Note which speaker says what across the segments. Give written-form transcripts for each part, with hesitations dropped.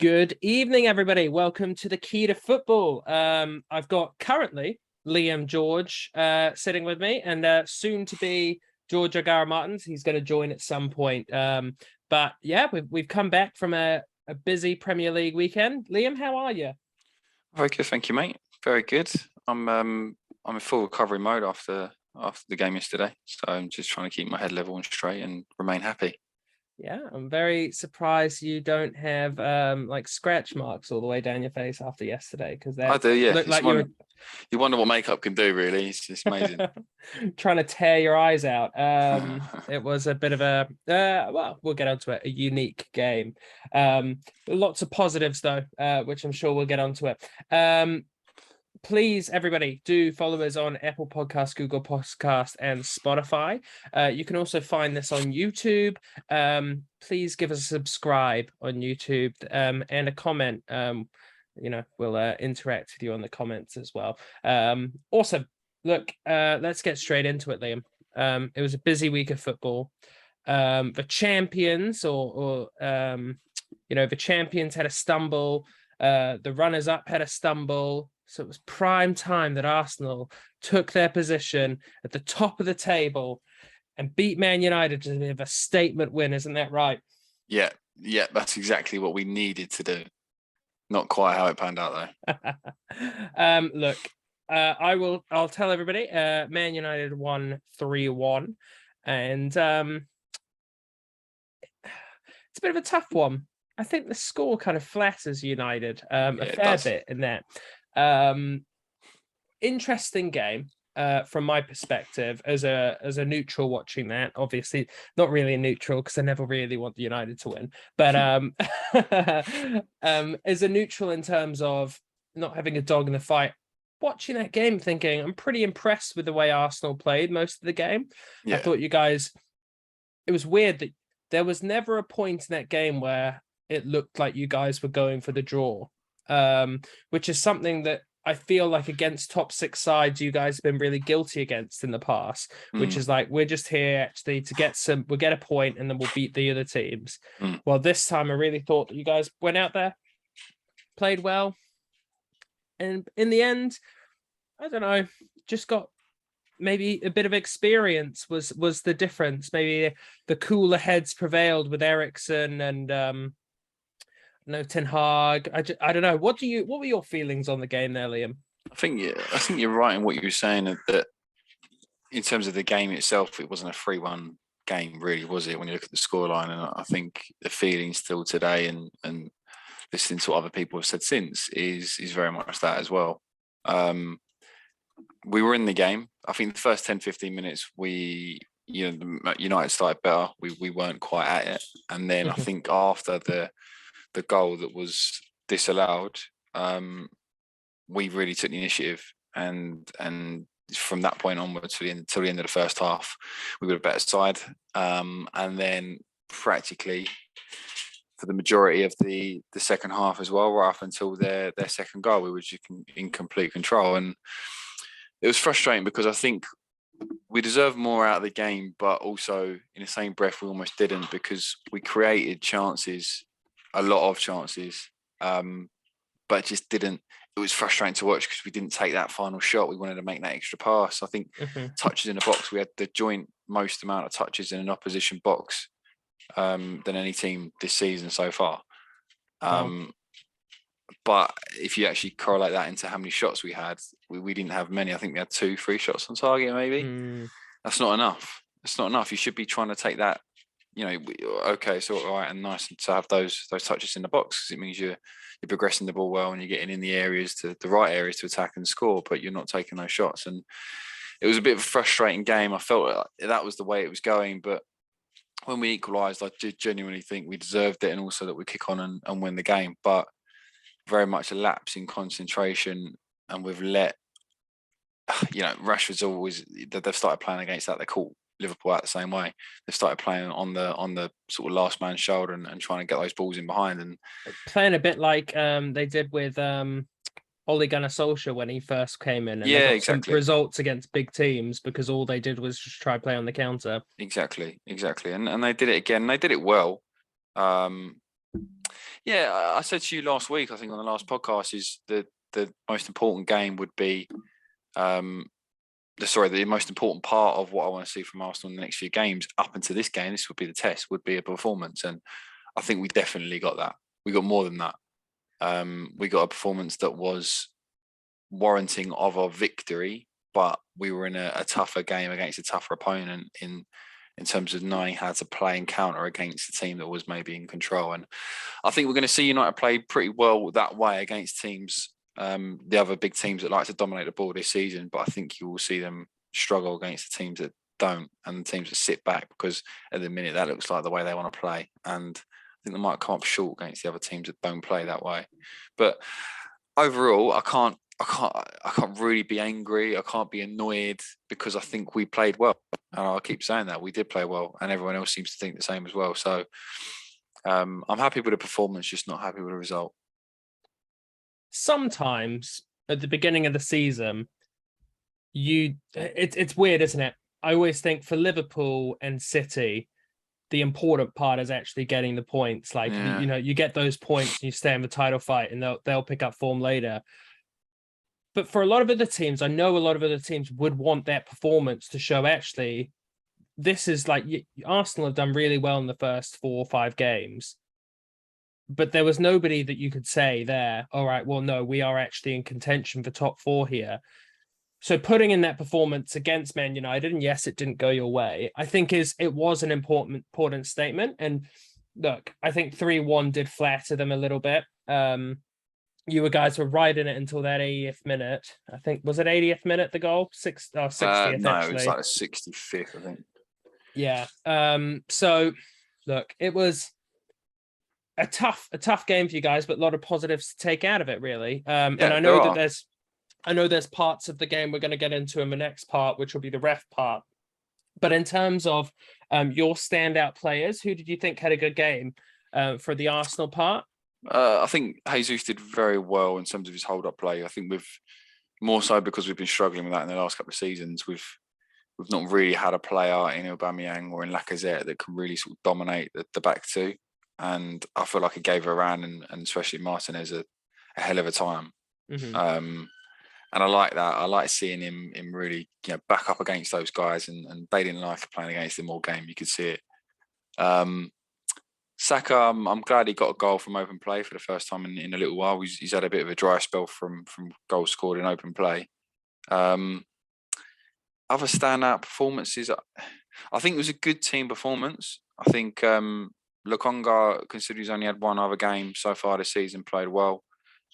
Speaker 1: Good evening, everybody. Welcome to the Key to Football. I've got currently Liam George sitting with me, and soon to be George O'Gara Martins. He's going to join at some point. But yeah, we've come back from a busy Premier League weekend. Liam, how are you?
Speaker 2: Very good, thank you, mate. Very good. I'm in full recovery mode after the game yesterday, so I'm just trying to keep my head level and straight and remain happy.
Speaker 1: Yeah, I'm very surprised you don't have like scratch marks all the way down your face after yesterday, because
Speaker 2: I
Speaker 1: that
Speaker 2: do, yeah.
Speaker 1: looked like you were
Speaker 2: You wonder what makeup can do, really. It's amazing.
Speaker 1: trying to tear your eyes out. It was a bit of a well, we'll get onto it, a unique game. Lots of positives though, which I'm sure we'll get onto it. Please, everybody, do follow us on Apple Podcasts, Google Podcasts, and Spotify. You can also find this on YouTube. Please give us a subscribe on YouTube and a comment. We'll interact with you on the comments as well. Awesome. Look, let's get straight into it, Liam. It was a busy week of football. The champions, the champions had a stumble. The runners-up had a stumble. So it was prime time that Arsenal took their position at the top of the table and beat Man United to have a statement win. Isn't that right?
Speaker 2: Yeah, that's exactly what we needed to do. Not quite how it panned out,
Speaker 1: though. Look, I'll tell everybody, Man United won 3-1. And it's a bit of a tough one. I think the score kind of flatters United a fair bit in that. Interesting game from my perspective as a neutral watching that. Obviously not really a neutral because I never really want the United to win, but as a neutral in terms of not having a dog in the fight, watching that game thinking I'm pretty impressed with the way Arsenal played most of the game. I thought you guys, it was weird that there was never a point in that game where it looked like you guys were going for the draw. Which is something that I feel like against top six sides you guys have been really guilty against in the past, which is like, we're just here actually to we'll get a point and then we'll beat the other teams. Well, this time I really thought that you guys went out there, played well, and in the end, I don't know, just got maybe a bit of experience was the difference. Maybe the cooler heads prevailed with Eriksen and no Ten Hag. I don't know. What were your feelings on the game there, Liam?
Speaker 2: I think you're right in what you were saying, that in terms of the game itself, it wasn't a 3-1 game, really, was it? When you look at the scoreline, and I think the feeling still today, and listening to what other people have said since, is very much that as well. We were in the game. I think the first 10-15 minutes, United started better. We weren't quite at it, and then I think after the goal that was disallowed, we really took the initiative, and from that point onwards till the end of the first half, we were a better side, and then practically for the majority of the second half as well, right up until their second goal, we were just in complete control. And it was frustrating because I think we deserved more out of the game, but also in the same breath we almost didn't, because we created chances, a lot of chances, but just didn't. It was frustrating to watch because we didn't take that final shot. We wanted to make that extra pass. I think touches in the box, we had the joint most amount of touches in an opposition box than any team this season so far. But if you actually correlate that into how many shots we had, we didn't have many. I think we had 2-3 shots on target, maybe. That's not enough. It's not enough. You should be trying to take that. It's all right and nice to have those touches in the box, because it means you're progressing the ball well and you're getting in the right areas to attack and score, but you're not taking those shots. And it was a bit of a frustrating game. I felt like that was the way it was going, but when we equalised, I did genuinely think we deserved it, and also that we kick on and win the game. But very much a lapse in concentration, and we've let, Rashford's always, they've started playing against that. They caught Liverpool out the same way. They started playing on the sort of last man's shoulder and trying to get those balls in behind, and
Speaker 1: playing a bit like they did with Ole Gunnar Solskjaer when he first came in, and
Speaker 2: they got
Speaker 1: some results against big teams because all they did was just try play on the counter.
Speaker 2: Exactly, and they did it again. They did it well. Yeah, I said to you last week, I think on the last podcast, is the most important game would be, the most important part of what I want to see from Arsenal in the next few games up until this game. This would be the test, would be a performance, and I think we definitely got that. We got more than that. We got a performance that was warranting of a victory, but we were in a tougher game against a tougher opponent in terms of knowing how to play and counter against a team that was maybe in control. And I think we're going to see United play pretty well that way against teams, the other big teams that like to dominate the ball this season. But I think you will see them struggle against the teams that don't, and the teams that sit back, because at the minute that looks like the way they want to play. And I think they might come up short against the other teams that don't play that way. But overall, I can't really be angry. I can't be annoyed, because I think we played well. And I keep saying that we did play well, and everyone else seems to think the same as well. So I'm happy with the performance, just not happy with the result.
Speaker 1: Sometimes at the beginning of the season, it's weird, isn't it? I always think for Liverpool and City, the important part is actually getting the points. Like, you get those points and you stay in the title fight, and they'll pick up form later. But for a lot of other teams, I know a lot of other teams would want that performance to show, actually, this is like, Arsenal have done really well in the first 4 or 5 games. But there was nobody that you could say there, all right, well, no, we are actually in contention for top 4 here. So putting in that performance against Man United, and yes, it didn't go your way, I think it was an important statement. And look, I think 3-1 did flatter them a little bit. You guys were riding it until that 80th minute. I think, was it 80th minute, the goal? 60th,
Speaker 2: no,
Speaker 1: actually.
Speaker 2: it was like the 65th, I think.
Speaker 1: Yeah. So look, it was a tough game for you guys, but a lot of positives to take out of it, really. And I know there's parts of the game we're going to get into in the next part, which will be the ref part. But in terms of your standout players, who did you think had a good game for the Arsenal part?
Speaker 2: I think Jesus did very well in terms of his hold-up play. I think we've more so because we've been struggling with that in the last couple of seasons. We've not really had a player in Aubameyang or in Lacazette that can really sort of dominate the back two. And I feel like it gave Varane and especially Martinez a hell of a time.
Speaker 1: Mm-hmm.
Speaker 2: And I like that. I like seeing him really, back up against those guys, and they didn't like playing against him all game. You could see it. Saka, I'm glad he got a goal from open play for the first time in a little while. He's had a bit of a dry spell from goals scored in open play. Other standout performances, I think it was a good team performance. I think Lokonga, considering he's only had one other game so far this season, played well.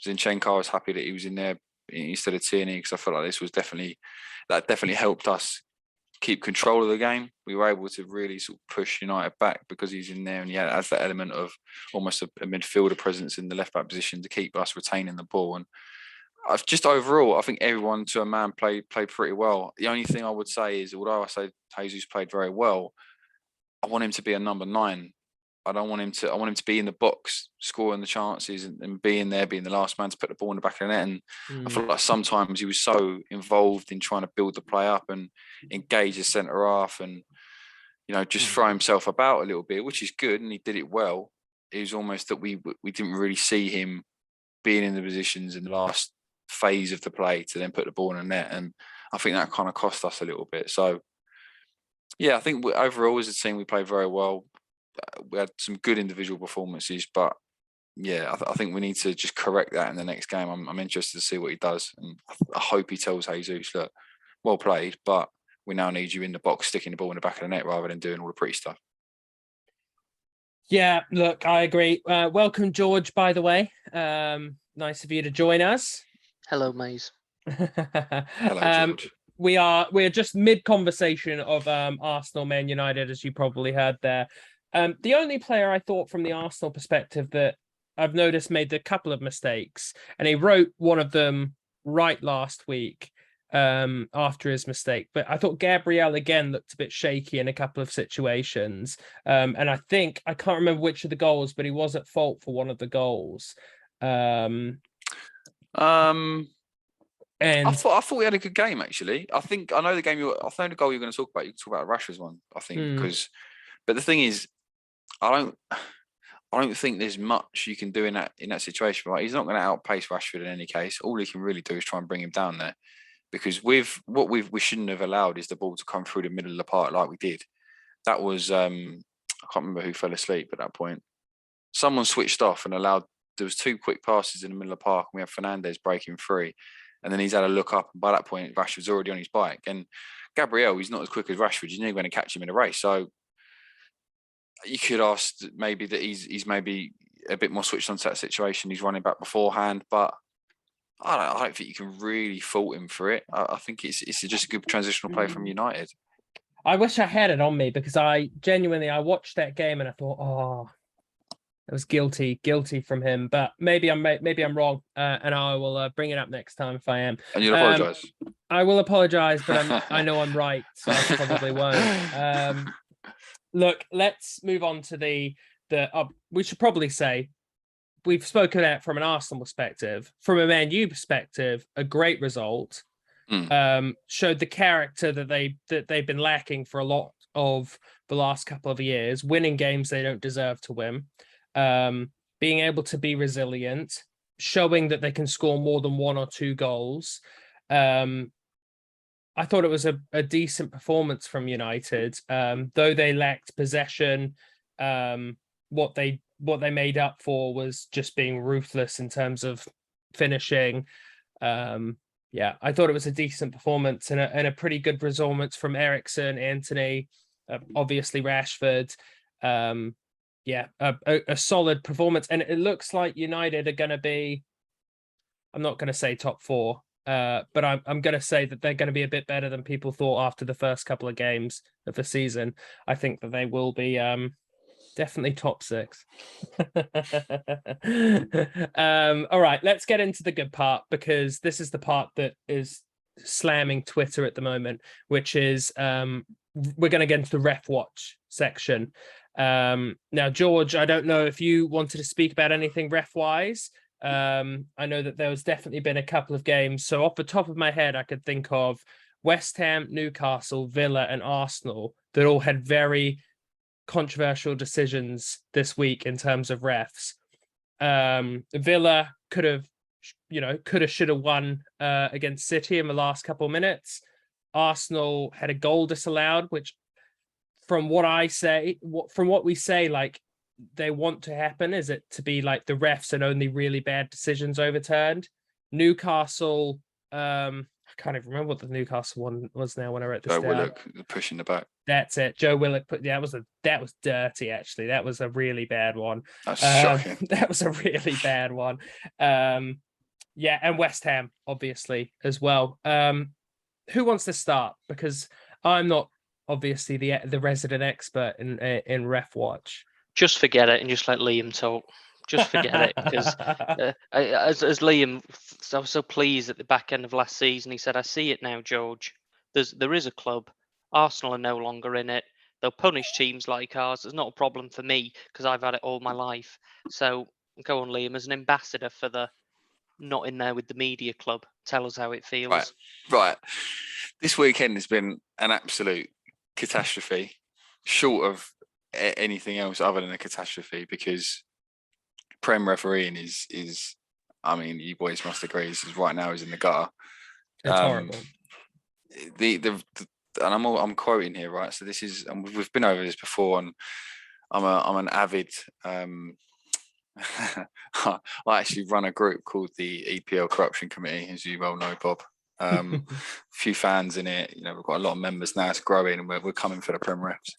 Speaker 2: Zinchenko, I was happy that he was in there instead of Tierney, because I felt like this was definitely helped us keep control of the game. We were able to really sort of push United back because he's in there, and he has that element of almost a midfielder presence in the left back position to keep us retaining the ball. And just overall, I think everyone to a man played pretty well. The only thing I would say is, although I say Jesus played very well, I want him to be a number 9. I want him to be in the box, scoring the chances, and being there, being the last man to put the ball in the back of the net. And I feel like sometimes he was so involved in trying to build the play up and engage the centre half, and just throw himself about a little bit, which is good, and he did it well. It was almost that we didn't really see him being in the positions in the last phase of the play to then put the ball in the net, and I think that kind of cost us a little bit. So yeah, I think overall as a team we played very well. We had some good individual performances, but yeah, I think we need to just correct that in the next game. I'm interested to see what he does, and I hope he tells Jesus, look, well played, but we now need you in the box, sticking the ball in the back of the net rather than doing all the pretty stuff.
Speaker 1: Yeah, look, I agree. Welcome, George, by the way. Nice of you to join us.
Speaker 3: Hello, Maze.
Speaker 2: Hello, George.
Speaker 1: We're just mid-conversation of Arsenal, Man United, as you probably heard there. The only player I thought from the Arsenal perspective that I've noticed made a couple of mistakes, and he wrote one of them right last week after his mistake, but I thought Gabriel again looked a bit shaky in a couple of situations. And I think, I can't remember which of the goals, but he was at fault for one of the goals. And
Speaker 2: I thought we had a good game, actually. I know the goal you're going to talk about. You can talk about Rashford's one, I think, because. But the thing is, I I don't think there's much you can do in that situation, right? He's not going to outpace Rashford in any case. All he can really do is try and bring him down there, because with what we shouldn't have allowed is the ball to come through the middle of the park like we did. That was I can't remember who fell asleep at that point. Someone switched off and allowed. There was 2 quick passes in the middle of the park, and we had Fernandes breaking free, and then he's had a look up, and by that point Rashford's already on his bike. And Gabriel, he's not as quick as Rashford. You're never going to catch him in a race. So you could ask maybe that he's maybe a bit more switched onto that situation. He's running back beforehand, but I don't think you can really fault him for it. I think it's just a good transitional play from United.
Speaker 1: I wish I had it on me, because I watched that game and I thought, oh, it was guilty from him. But maybe I'm wrong, and I will bring it up next time if I am.
Speaker 2: And you'll apologise.
Speaker 1: I will apologise, but I know I'm right, so I probably won't. Look, let's move on to the. We should probably say we've spoken out from an Arsenal perspective. From a Man U perspective, a great result. Showed the character that they've been lacking for a lot of the last couple of years, winning games they don't deserve to win, being able to be resilient, showing that they can score more than 1 or 2 goals. I thought it was a decent performance from United, though they lacked possession. What they made up for was just being ruthless in terms of finishing. Yeah, I thought it was a decent performance and a pretty good performance from Eriksen, Antony, obviously Rashford. Yeah, a solid performance, and it looks like United are going to be. I'm not going to say top 4. But I'm going to say that they're going to be a bit better than people thought after the first couple of games of the season. I think that they will be definitely top 6. All right, let's get into the good part, because this is the part that is slamming Twitter at the moment, which is we're going to get into the ref watch section. Now, George, I don't know if you wanted to speak about anything ref-wise. I know that there was definitely been a couple of games. So off the top of my head, I could think of West Ham, Newcastle, Villa, and Arsenal that all had very controversial decisions this week in terms of refs. Villa should have won against City in the last couple of minutes. Arsenal had a goal disallowed, which from what we say, like, they want to happen is it to be like the refs and only really bad decisions overturned. Newcastle, I can't even remember what the Newcastle one was now when I wrote this down.
Speaker 2: Joe Willock pushing the back.
Speaker 1: That's it. Joe Willock that was dirty, actually. That was a really bad one.
Speaker 2: That's shocking.
Speaker 1: That was a really bad one. Yeah, and West Ham, obviously, as well. Who wants to start? Because I'm not obviously the resident expert in ref watch.
Speaker 3: Just forget it and just let Liam talk. Just forget it, because as Liam, I was so pleased at the back end of last season. He said, "I see it now, George. There is a club. Arsenal are no longer in it. They'll punish teams like ours. It's not a problem for me because I've had it all my life." So go on, Liam, as an ambassador for the not in there with the media club. Tell us how it feels.
Speaker 2: Right. This weekend has been an absolute catastrophe, short of anything else other than a catastrophe, because Prem refereeing is I mean, you boys must agree, right now is in the gutter.
Speaker 1: It's horrible.
Speaker 2: And I'm quoting here, right? So this is, and we've been over this before, and I'm an avid I actually run a group called the EPL Corruption Committee, as you well know, Bob. A few fans in it, we've got a lot of members now. It's growing, and we're coming for the Prem refs.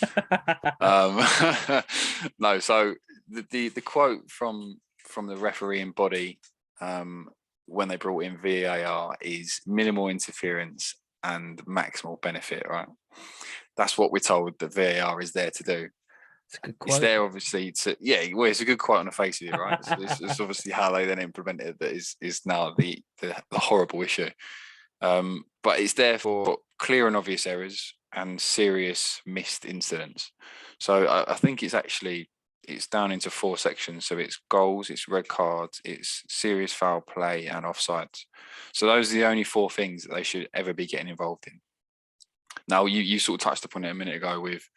Speaker 2: No, so the quote from the refereeing body when they brought in VAR is minimal interference and maximal benefit. Right, that's what we're told that VAR is there to do.
Speaker 1: It's a good quote.
Speaker 2: It's there obviously to, well, it's a good quote on the face of it, right? So it's obviously how they then implemented that is now the horrible issue. But it's there for clear and obvious errors and serious missed incidents. So I think it's down into 4 sections. So it's goals, it's red cards, it's serious foul play, and offsides. So those are the only 4 things that they should ever be getting involved in. Now, you sort of touched upon it a minute ago with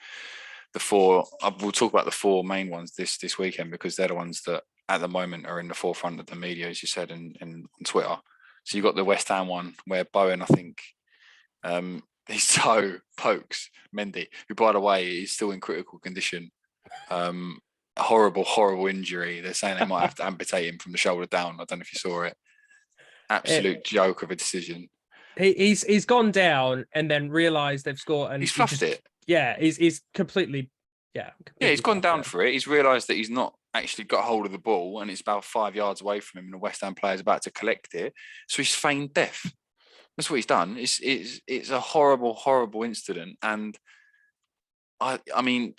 Speaker 2: the four. We'll talk about the four main ones this weekend because they're the ones that at the moment are in the forefront of the media, as you said, and on Twitter. So you've got the West Ham one where Bowen, I think, his toe pokes Mendy, who, by the way, is still in critical condition. A horrible injury. They're saying they might have to amputate him from the shoulder down. I don't know if you saw it. Absolute joke of a decision.
Speaker 1: He's gone down and then realised they've scored, and
Speaker 2: he's fluffed it.
Speaker 1: Yeah, he's completely.
Speaker 2: Yeah, he's gone down for it. He's realised that he's not actually got hold of the ball, and it's about 5 yards away from him, and the West Ham player's about to collect it. So he's feigned death. That's what he's done. It's a horrible incident, and I mean,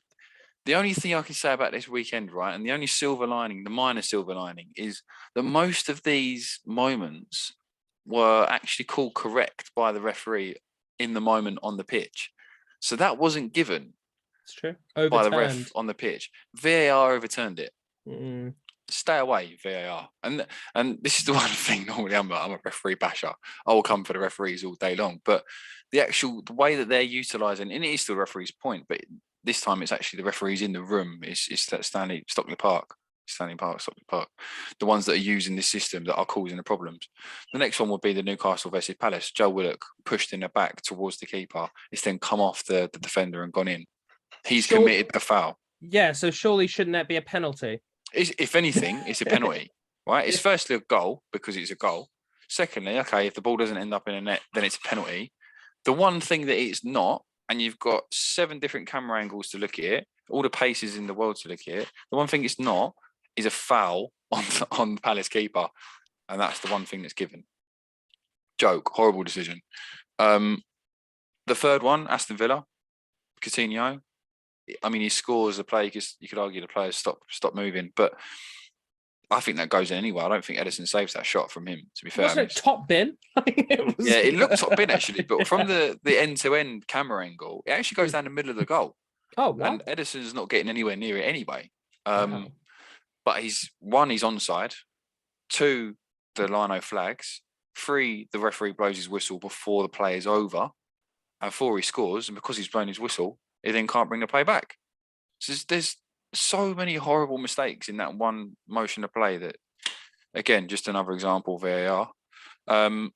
Speaker 2: the only thing I can say about this weekend, right, and the only silver lining, the minor silver lining, is that most of these moments were actually called correct by the referee in the moment on the pitch. So that wasn't given.
Speaker 1: It's true.
Speaker 2: By the ref on the pitch. VAR overturned it.
Speaker 1: Mm.
Speaker 2: Stay away, VAR. And this is the one thing, normally I'm a referee basher. I will come for the referees all day long. But the way that they're utilising, and it is still the referee's point, but this time it's actually the referees in the room. It's Stockley Park, the ones that are using this system that are causing the problems. The next one would be the Newcastle versus Palace. Joe Willock pushed in the back towards the keeper. It's then come off the defender and gone in. He's committed the foul.
Speaker 1: Yeah, so surely shouldn't that be a penalty?
Speaker 2: If anything, it's a penalty, right? It's firstly a goal because it's a goal. Secondly, okay, if the ball doesn't end up in a net, then it's a penalty. The one thing that it's not, and you've got 7 different camera angles to look at it, all the paces in the world to look at it, the one thing it's not is a foul on the Palace keeper. And that's the one thing that's given. Joke, horrible decision. The third one, Aston Villa, Coutinho. I mean, he scores a play. You could argue the players stop moving, but I think that goes in anyway. I don't think Ederson saves that shot from him, to be fair.
Speaker 1: Wasn't it top bin?
Speaker 2: It looked top bin, actually, but from the end-to-end camera angle, it actually goes down the middle of the goal.
Speaker 1: Oh, wow.
Speaker 2: And Ederson's not getting anywhere near it anyway. But he's onside. 2, the lino flags. 3, the referee blows his whistle before the play is over. And 4, he scores. And because he's blown his whistle, he then can't bring the play back. So there's so many horrible mistakes in that one motion of play that, again, just another example of VAR. And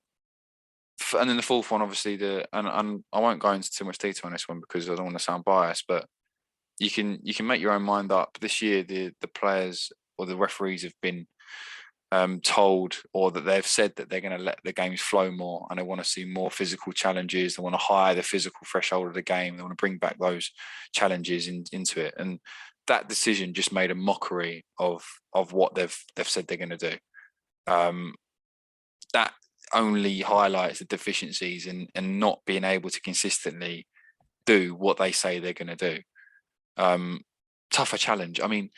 Speaker 2: then the fourth one, obviously, and I won't go into too much detail on this one because I don't want to sound biased, but you can make your own mind up. This year, the players or the referees have been told, or that they've said that they're going to let the games flow more, and they want to see more physical challenges. They want to higher the physical threshold of the game. They want to bring back those challenges into it. And that decision just made a mockery of what they've said they're going to do. That only highlights the deficiencies and not being able to consistently do what they say they're going to do. Tougher challenge. I mean,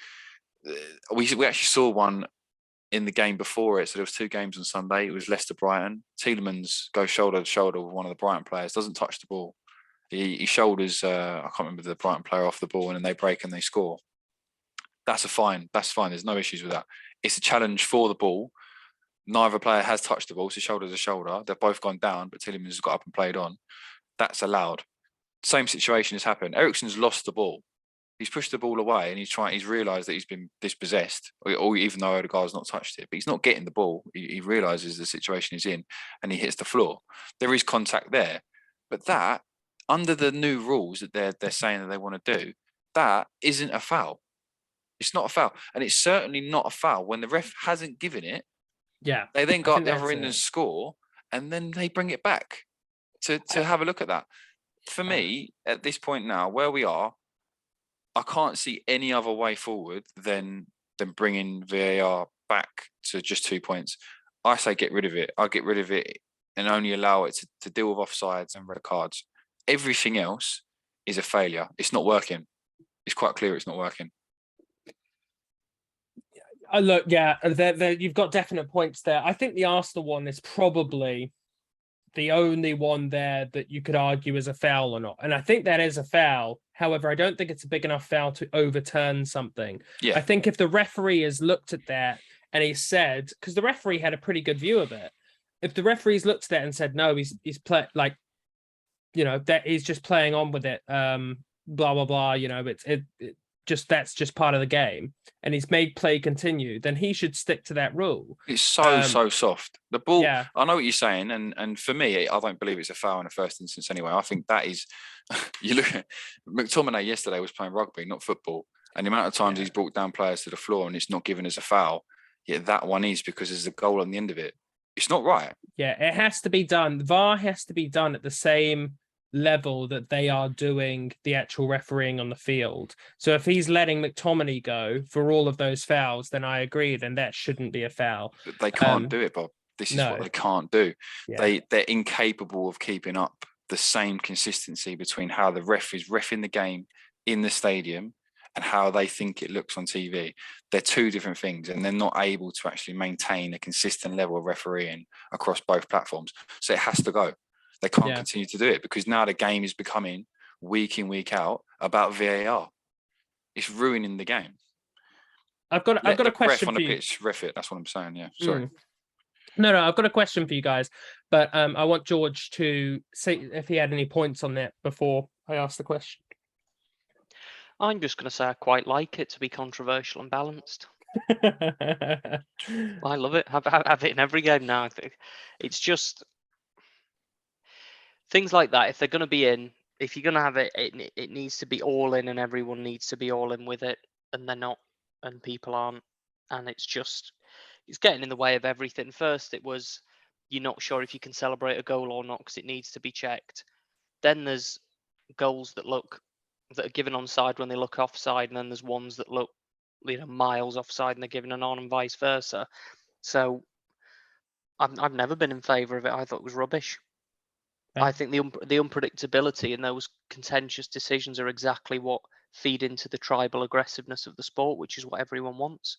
Speaker 2: we actually saw one in the game before it. So there was 2 games on Sunday. It was Leicester Brighton. Tielemans goes shoulder to shoulder with one of the Brighton players, doesn't touch the ball. He shoulders, I can't remember the Brighton player off the ball, and then they break and they score. That's a fine. That's fine. There's no issues with that. It's a challenge for the ball. Neither player has touched the ball, so shoulder to shoulder. They've both gone down, but Tielemans has got up and played on. That's allowed. Same situation has happened. Eriksen's lost the ball. He's pushed the ball away, and he's realised that he's been dispossessed, or even though Odegaard's not touched it. But he's not getting the ball. He realises the situation he's in, and he hits the floor. There is contact there, but that, under the new rules that they're saying that they want to do, that isn't a foul. It's not a foul, and it's certainly not a foul when the ref hasn't given it.
Speaker 1: Yeah,
Speaker 2: they then go up the other end and score, and then they bring it back to have a look at that. For me, at this point now, where we are, I can't see any other way forward than bringing VAR back to just 2 points. I say get rid of it. I'll get rid of it and only allow it to deal with offsides and red cards. Everything else is a failure. It's not working. It's quite clear it's not working.
Speaker 1: Look, yeah, you've got definite points there. I think the Arsenal one is probably the only one there that you could argue is a foul or not. And I think that is a foul. However, I don't think it's a big enough foul to overturn something.
Speaker 2: Yeah.
Speaker 1: I think if the referee has looked at that and he said, because the referee had a pretty good view of it, if the referee's looked at that and said, no, he's that he's just playing on with it, blah blah blah. You know, that's just part of the game, and he's made play continue. Then he should stick to that rule.
Speaker 2: It's so soft. The ball.
Speaker 1: Yeah.
Speaker 2: I know what you're saying, and for me, I don't believe it's a foul in the first instance anyway. I think that is. You look at McTominay yesterday was playing rugby, not football, and the amount of times he's brought down players to the floor and it's not given as a foul. Yet that one is because there's a goal on the end of it. It's not right.
Speaker 1: Yeah, it has to be done. VAR has to be done at the same level that they are doing the actual refereeing on the field. So if he's letting McTominay go for all of those fouls, then I agree. Then that shouldn't be a foul.
Speaker 2: But they can't do it, Bob. This is what they can't do. Yeah. They're incapable of keeping up the same consistency between how the ref is reffing the game in the stadium and how they think it looks on TV. They're two different things, and they're not able to actually maintain a consistent level of refereeing across both platforms. So it has to go. They can't continue to do it because now the game is becoming week in, week out about VAR. It's ruining the game.
Speaker 1: I've got a question
Speaker 2: ref on
Speaker 1: for
Speaker 2: the
Speaker 1: you.
Speaker 2: Pitch, ref it. That's what I'm saying. Yeah, sorry.
Speaker 1: No, I've got a question for you guys, but I want George to see if he had any points on that before I ask the question.
Speaker 3: I'm just going to say I quite like it to be controversial and balanced. I love it. Have it in every game now. I think it's just things like that. If they're going to be in, if you're going to have it, it needs to be all in, and everyone needs to be all in with it, and they're not, and people aren't, and it's getting in the way of everything. First, it was you're not sure if you can celebrate a goal or not because it needs to be checked. Then there's goals that are given onside when they look offside, and then there's ones that look, miles offside and they're given an on, and vice versa. So I've never been in favour of it. I thought it was rubbish. I think the unpredictability in those contentious decisions are exactly what feed into the tribal aggressiveness of the sport, which is what everyone wants.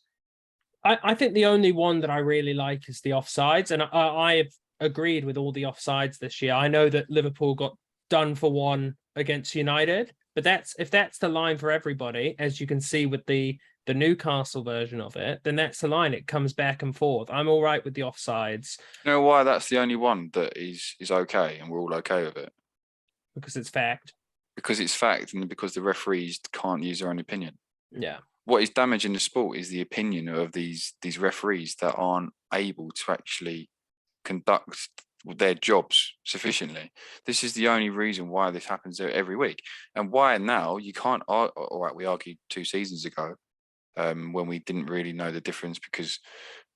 Speaker 1: I think the only one that I really like is the offsides, and I have agreed with all the offsides this year. I know that Liverpool got done for one against United, but if that's the line for everybody, as you can see with the Newcastle version of it, then that's the line. It comes back and forth. I'm all right with the offsides.
Speaker 2: You know why that's the only one that is okay and we're all okay with it?
Speaker 1: Because it's fact.
Speaker 2: Because it's fact, and because the referees can't use their own opinion.
Speaker 1: Yeah.
Speaker 2: What is damaging the sport is the opinion of these referees that aren't able to actually conduct their jobs sufficiently. This is the only reason why this happens every week, and why now you can't. All right, we argued 2 seasons ago when we didn't really know the difference because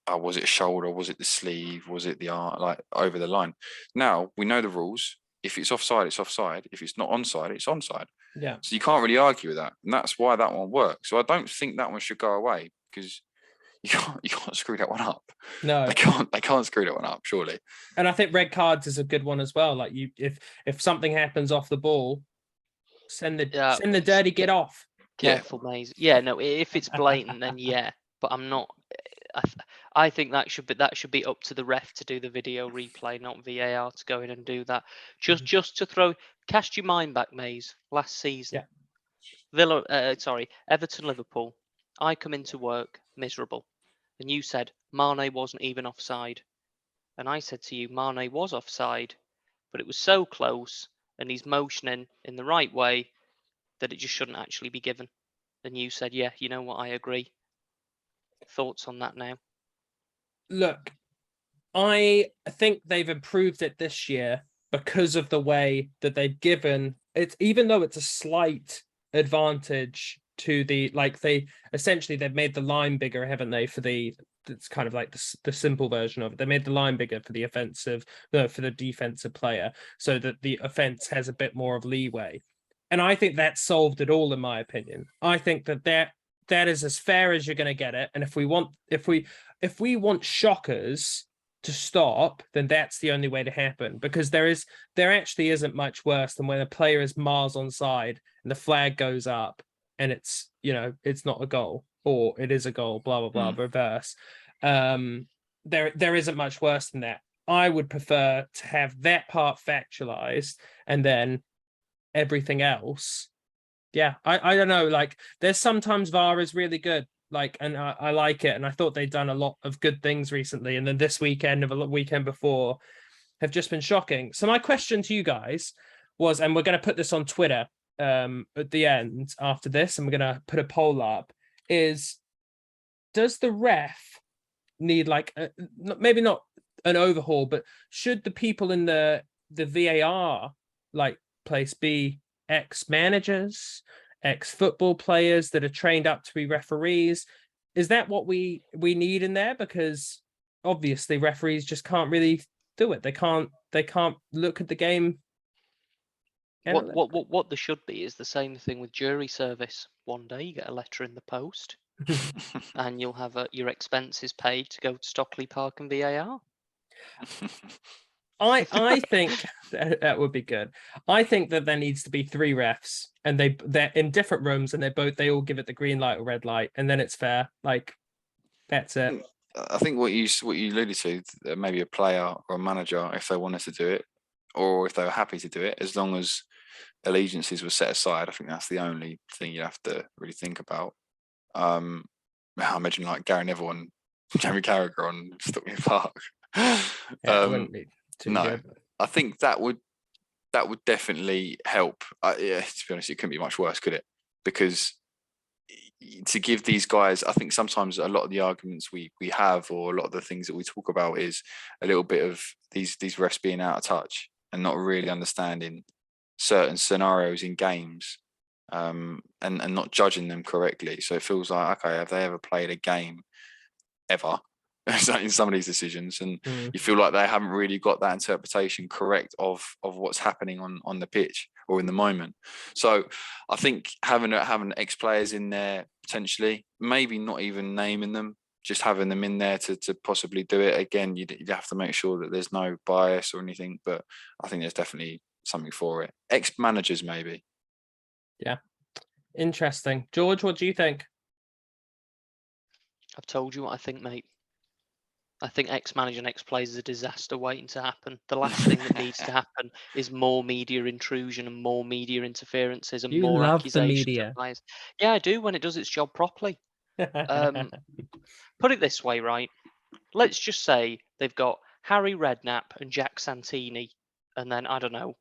Speaker 2: was it a shoulder, was it the sleeve, was it the arm, like over the line. Now we know the rules. If it's offside, it's offside. If it's not onside, it's onside.
Speaker 1: Yeah.
Speaker 2: So you can't really argue with that, and that's why that one works. So I don't think that one should go away because you can't screw that one up.
Speaker 1: No,
Speaker 2: they can't screw that one up, surely.
Speaker 1: And I think red cards is a good one as well. Like if something happens off the ball, send the dirty get off.
Speaker 3: Careful, Maze. Yeah, no, if it's blatant, then yeah. But I'm not. I think that should be up to the ref to do the video replay, not VAR to go in and do that. Just to cast your mind back, Maze. Last season, Everton, Liverpool. I come into work miserable, and you said Mane wasn't even offside, and I said to you Mane was offside, but it was so close, and he's motioning in the right way that it just shouldn't actually be given. And you said, yeah, you know what, I agree. Thoughts on that now?
Speaker 1: Look, I think they've improved it this year because of the way that they've given it, even though it's a slight advantage to they've made the line bigger, haven't they? It's kind of like the simple version of it. They made the line bigger for the defensive player, so that the offense has a bit more of leeway. And I think that solved it all, in my opinion. I think that is as fair as you're going to get it. And if we want shockers to stop, then that's the only way to happen, because there actually isn't much worse than when a player is miles onside and the flag goes up and it's not a goal, or it is a goal, blah blah blah, reverse. There isn't much worse than that. I would prefer to have that part factualized, and then everything else. Yeah, I don't know. Like, there's sometimes VAR is really good. Like, and I like it, and I thought they'd done a lot of good things recently, and then this weekend of a weekend before have just been shocking. So my question to you guys was, and we're going to put this on Twitter, at the end after this, and we're gonna put a poll up, is does the ref need like maybe not an overhaul, but should the people in the VAR like place be ex-managers, ex-football players that are trained up to be referees? Is that what we need in there? Because obviously referees just can't really do it. They can't look at the game.
Speaker 3: What there should be is the same thing with jury service. One day you get a letter in the post, and you'll have your expenses paid to go to Stockley Park and VAR.
Speaker 1: I think that would be good. I think that there needs to be 3 refs, and they're in different rooms, and they all give it the green light or red light, and then it's fair. Like, that's it.
Speaker 2: I think what you alluded to, maybe a player or a manager, if they wanted to do it, or if they were happy to do it, as long as allegiances were set aside, I think that's the only thing you have to really think about. I imagine like Gary Neville and Jamie Carragher on Stockley Park.
Speaker 1: Wouldn't be too good.
Speaker 2: I think that would definitely help. To be honest, it couldn't be much worse, could it? Because to give these guys, I think sometimes a lot of the arguments we have, or a lot of the things that we talk about, is a little bit of these refs being out of touch and not really understanding certain scenarios in games, and not judging them correctly. So it feels like, okay, have they ever played a game ever in some of these decisions? And you feel like they haven't really got that interpretation correct of what's happening on the pitch or in the moment. So I think having ex-players in there, potentially, maybe not even naming them, just having them in there to possibly do it. Again, you'd have to make sure that there's no bias or anything, but I think there's definitely something for it. Ex-managers, maybe.
Speaker 1: Yeah. Interesting. George, what do you think?
Speaker 3: I've told you what I think, mate. I think ex-manager and ex-players is a disaster waiting to happen. The last thing that needs to happen is more media intrusion and more media interferences and more accusations. The media. Yeah, I do, when it does its job properly. Put it this way, right? Let's just say they've got Harry Redknapp and Jack Santini, and then, I don't know,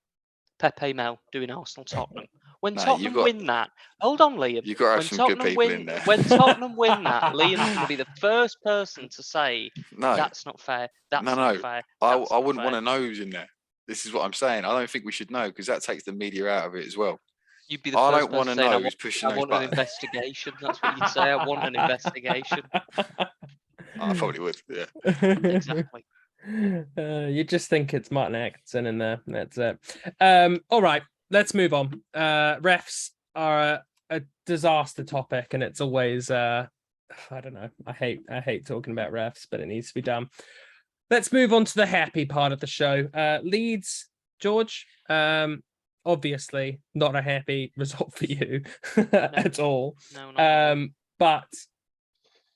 Speaker 3: Pepe Mel doing Arsenal Tottenham. When Tottenham win that, hold on, Liam.
Speaker 2: You've got to have some good people in there.
Speaker 3: When Tottenham win that, Liam's going to be the first person to say, that's not fair. That's not fair.
Speaker 2: I wouldn't want to know who's in there. This is what I'm saying. I don't think we should know, because that takes the media out of it as well.
Speaker 3: You'd be the first
Speaker 2: don't want to know who's pushing those buttons.
Speaker 3: I want an investigation. That's what you'd say. I want an investigation.
Speaker 2: I probably would, yeah.
Speaker 3: Exactly.
Speaker 1: You just think it's Martin Atkinson in there. That's it. All right, let's move on. Refs are a disaster topic, and it's always I don't know. I hate talking about refs, but it needs to be done. Let's move on to the happy part of the show. Leeds, George. Obviously not a happy result for you at all.
Speaker 3: No.
Speaker 1: But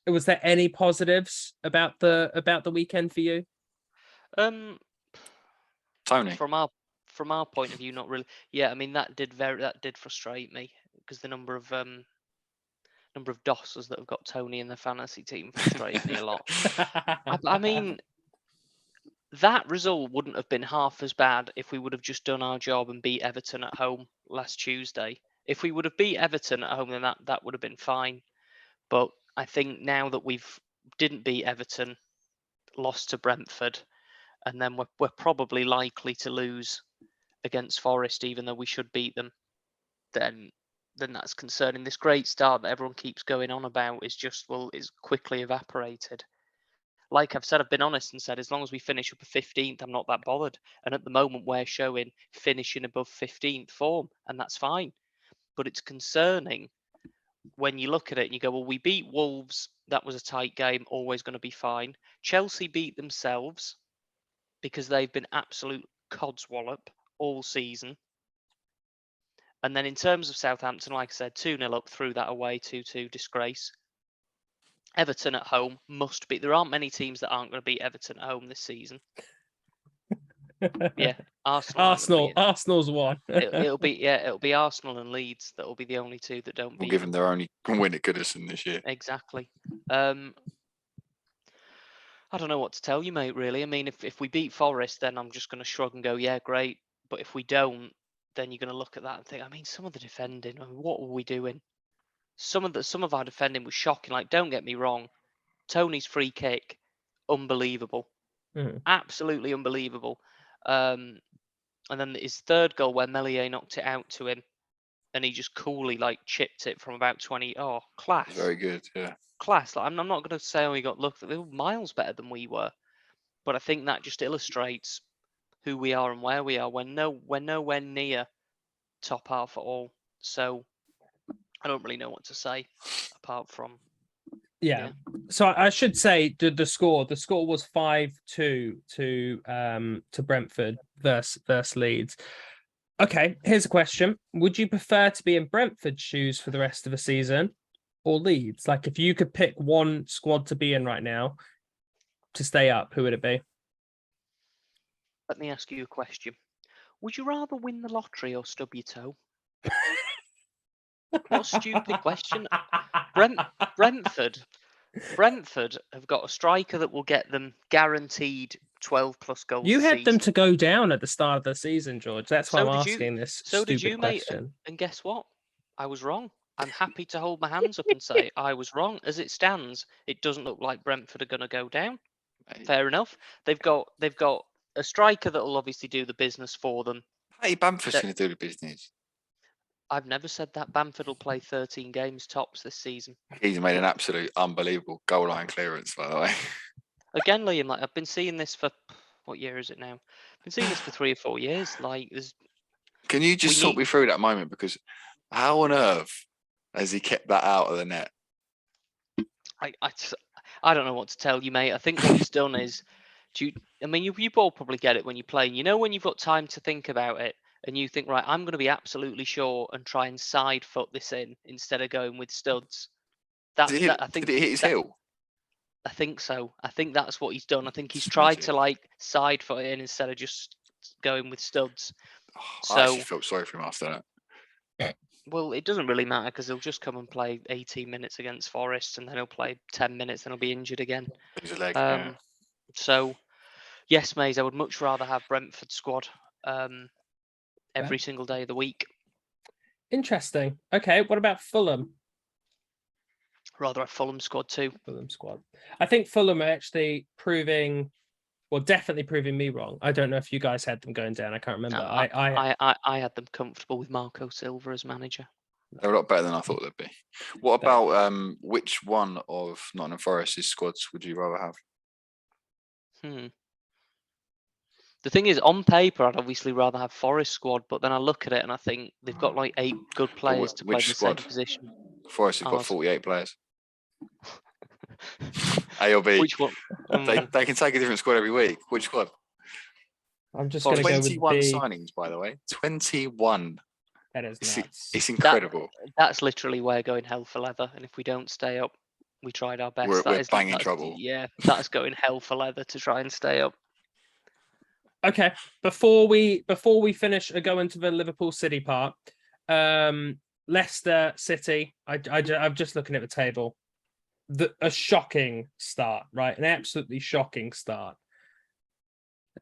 Speaker 1: was there any positives about the weekend for you?
Speaker 2: Tony,
Speaker 3: from our point of view, not really. Yeah, I mean that did frustrate me, because the number of DOSers that have got Tony in the fantasy team frustrated me a lot. I mean, that result wouldn't have been half as bad if we would have just done our job and beat Everton at home last Tuesday. If we would have beat Everton at home, then that would have been fine. But I think now that we've didn't beat Everton, lost to Brentford, and then we're probably likely to lose against Forest, even though we should beat them, then that's concerning. This great start that everyone keeps going on about is quickly evaporated. Like I've said, I've been honest and said, as long as we finish up a 15th, I'm not that bothered. And at the moment, we're showing finishing above 15th form, and that's fine. But it's concerning when you look at it and you go, well, we beat Wolves. That was a tight game, always going to be fine. Chelsea beat themselves because they've been absolute codswallop all season. And then in terms of Southampton, like I said, 2-0 up, threw that away, 2-2, disgrace. Everton at home must be. There aren't many teams that aren't going to beat Everton at home this season. Yeah,
Speaker 1: Arsenal's one.
Speaker 3: it'll be Arsenal and Leeds that will be the only two that don't beat.
Speaker 2: We'll give them their only win at Goodison this year.
Speaker 3: Exactly. I don't know what to tell you, mate, really. I mean, if we beat Forest, then I'm just going to shrug and go, yeah, great. But if we don't, then you're going to look at that and think, I mean, some of the defending, I mean, what were we doing? Some of our defending was shocking. Like, don't get me wrong, Tony's free kick, unbelievable, absolutely unbelievable. And then his third goal where Meslier knocked it out to him, and he just coolly like chipped it from about 20. Oh, class!
Speaker 2: Very good, yeah.
Speaker 3: Class. Like, I'm not going to say he got lucky. They were miles better than we were, but I think that just illustrates who we are and where we are. We're nowhere near top half at all. So I don't really know what to say apart from
Speaker 1: yeah. So I should say the score. The score was 5-2 to Brentford versus Leeds. Okay, here's a question: would you prefer to be in Brentford's shoes for the rest of the season, or Leeds? Like, if you could pick one squad to be in right now to stay up, who would it be?
Speaker 3: Let me ask you a question. Would you rather win the lottery or stub your toe? What a stupid question. Brentford have got a striker that will get them guaranteed 12 plus goals.
Speaker 1: You had them to go down at the start of the season, George. That's why I'm asking this stupid question.
Speaker 3: Mate. And guess what? I was wrong. I'm happy to hold my hands up and say I was wrong. As it stands, it doesn't look like Brentford are going to go down. Fair enough. They've got a striker that will obviously do the business for them.
Speaker 2: Hey, Bamford's going to do the business.
Speaker 3: I've never said that. Bamford will play 13 games tops this season.
Speaker 2: He's made an absolute unbelievable goal line clearance, by the way.
Speaker 3: Again, Liam, like, I've been seeing this for, what year is it now? I've been seeing this for 3 or 4 years. Like,
Speaker 2: Can you just talk me through that moment? Because how on earth has he kept that out of the net?
Speaker 3: I don't know what to tell you, mate. I think what he's done is, you all probably get it when you're playing. You know, when you've got time to think about it, and you think, right, I'm going to be absolutely sure and try and side foot this in instead of going with studs.
Speaker 2: Did it hit his heel?
Speaker 3: I think so. I think that's what he's done. I think he's tried to like side foot it in instead of just going with studs.
Speaker 2: I actually felt sorry for him after that.
Speaker 3: Well, it doesn't really matter because he'll just come and play 18 minutes against Forest, and then he'll play 10 minutes, and he'll be injured again.
Speaker 2: Lose a leg,
Speaker 3: So, yes, Maze, I would much rather have Brentford squad every single day of the week.
Speaker 1: Interesting. Okay, what about Fulham?
Speaker 3: Rather a Fulham squad too.
Speaker 1: Fulham squad. I think Fulham are actually definitely proving me wrong. I don't know if you guys had them going down. I can't remember.
Speaker 3: No, I had them comfortable with Marco Silva as manager.
Speaker 2: They're a lot better than I thought they'd be. What about which one of Nottingham Forest's squads would you rather have?
Speaker 3: The thing is, on paper, I'd obviously rather have Forest squad, but then I look at it and I think they've got like 8 good players to play the same position.
Speaker 2: Forest have got 48 players. A or B?
Speaker 3: Which one?
Speaker 2: They can take a different squad every week. Which squad?
Speaker 1: I'm just going to go with
Speaker 2: 21 signings, by the way. 21.
Speaker 1: That is nuts.
Speaker 2: It's incredible.
Speaker 3: That's literally we're going hell for leather, and if we don't stay up, we tried our best.
Speaker 2: We're banging trouble.
Speaker 3: Yeah, that's going hell for leather to try and stay up.
Speaker 1: Okay, before we finish going to the Liverpool City part, Leicester City. I'm just looking at the table. A shocking start, right? An absolutely shocking start.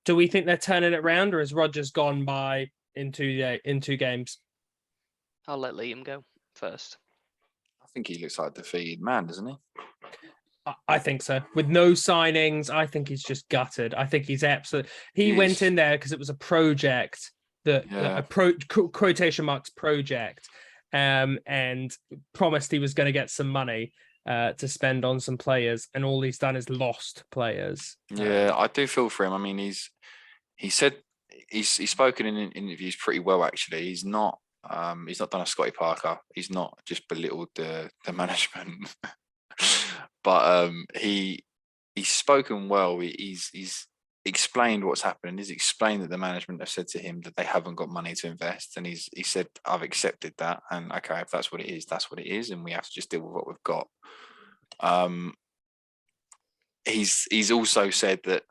Speaker 1: Do we think they're turning it around, or has Rodgers gone by in 2 games?
Speaker 3: I'll let Liam go first.
Speaker 2: I think he looks like a defeated man, doesn't he?
Speaker 1: I think so. With no signings, I think he's just gutted. I think he's absolutely. He went in there because it was a project quotation marks project, and promised he was going to get some money to spend on some players, and all he's done is lost players.
Speaker 2: Yeah, I do feel for him. I mean, he's spoken in interviews pretty well. Actually, he's not done a Scotty Parker. He's not just belittled the management. But he's spoken well. He's explained what's happened. He's explained that the management have said to him that they haven't got money to invest, and he said, "I've accepted that, and okay, if that's what it is, that's what it is, and we have to just deal with what we've got." He's also said that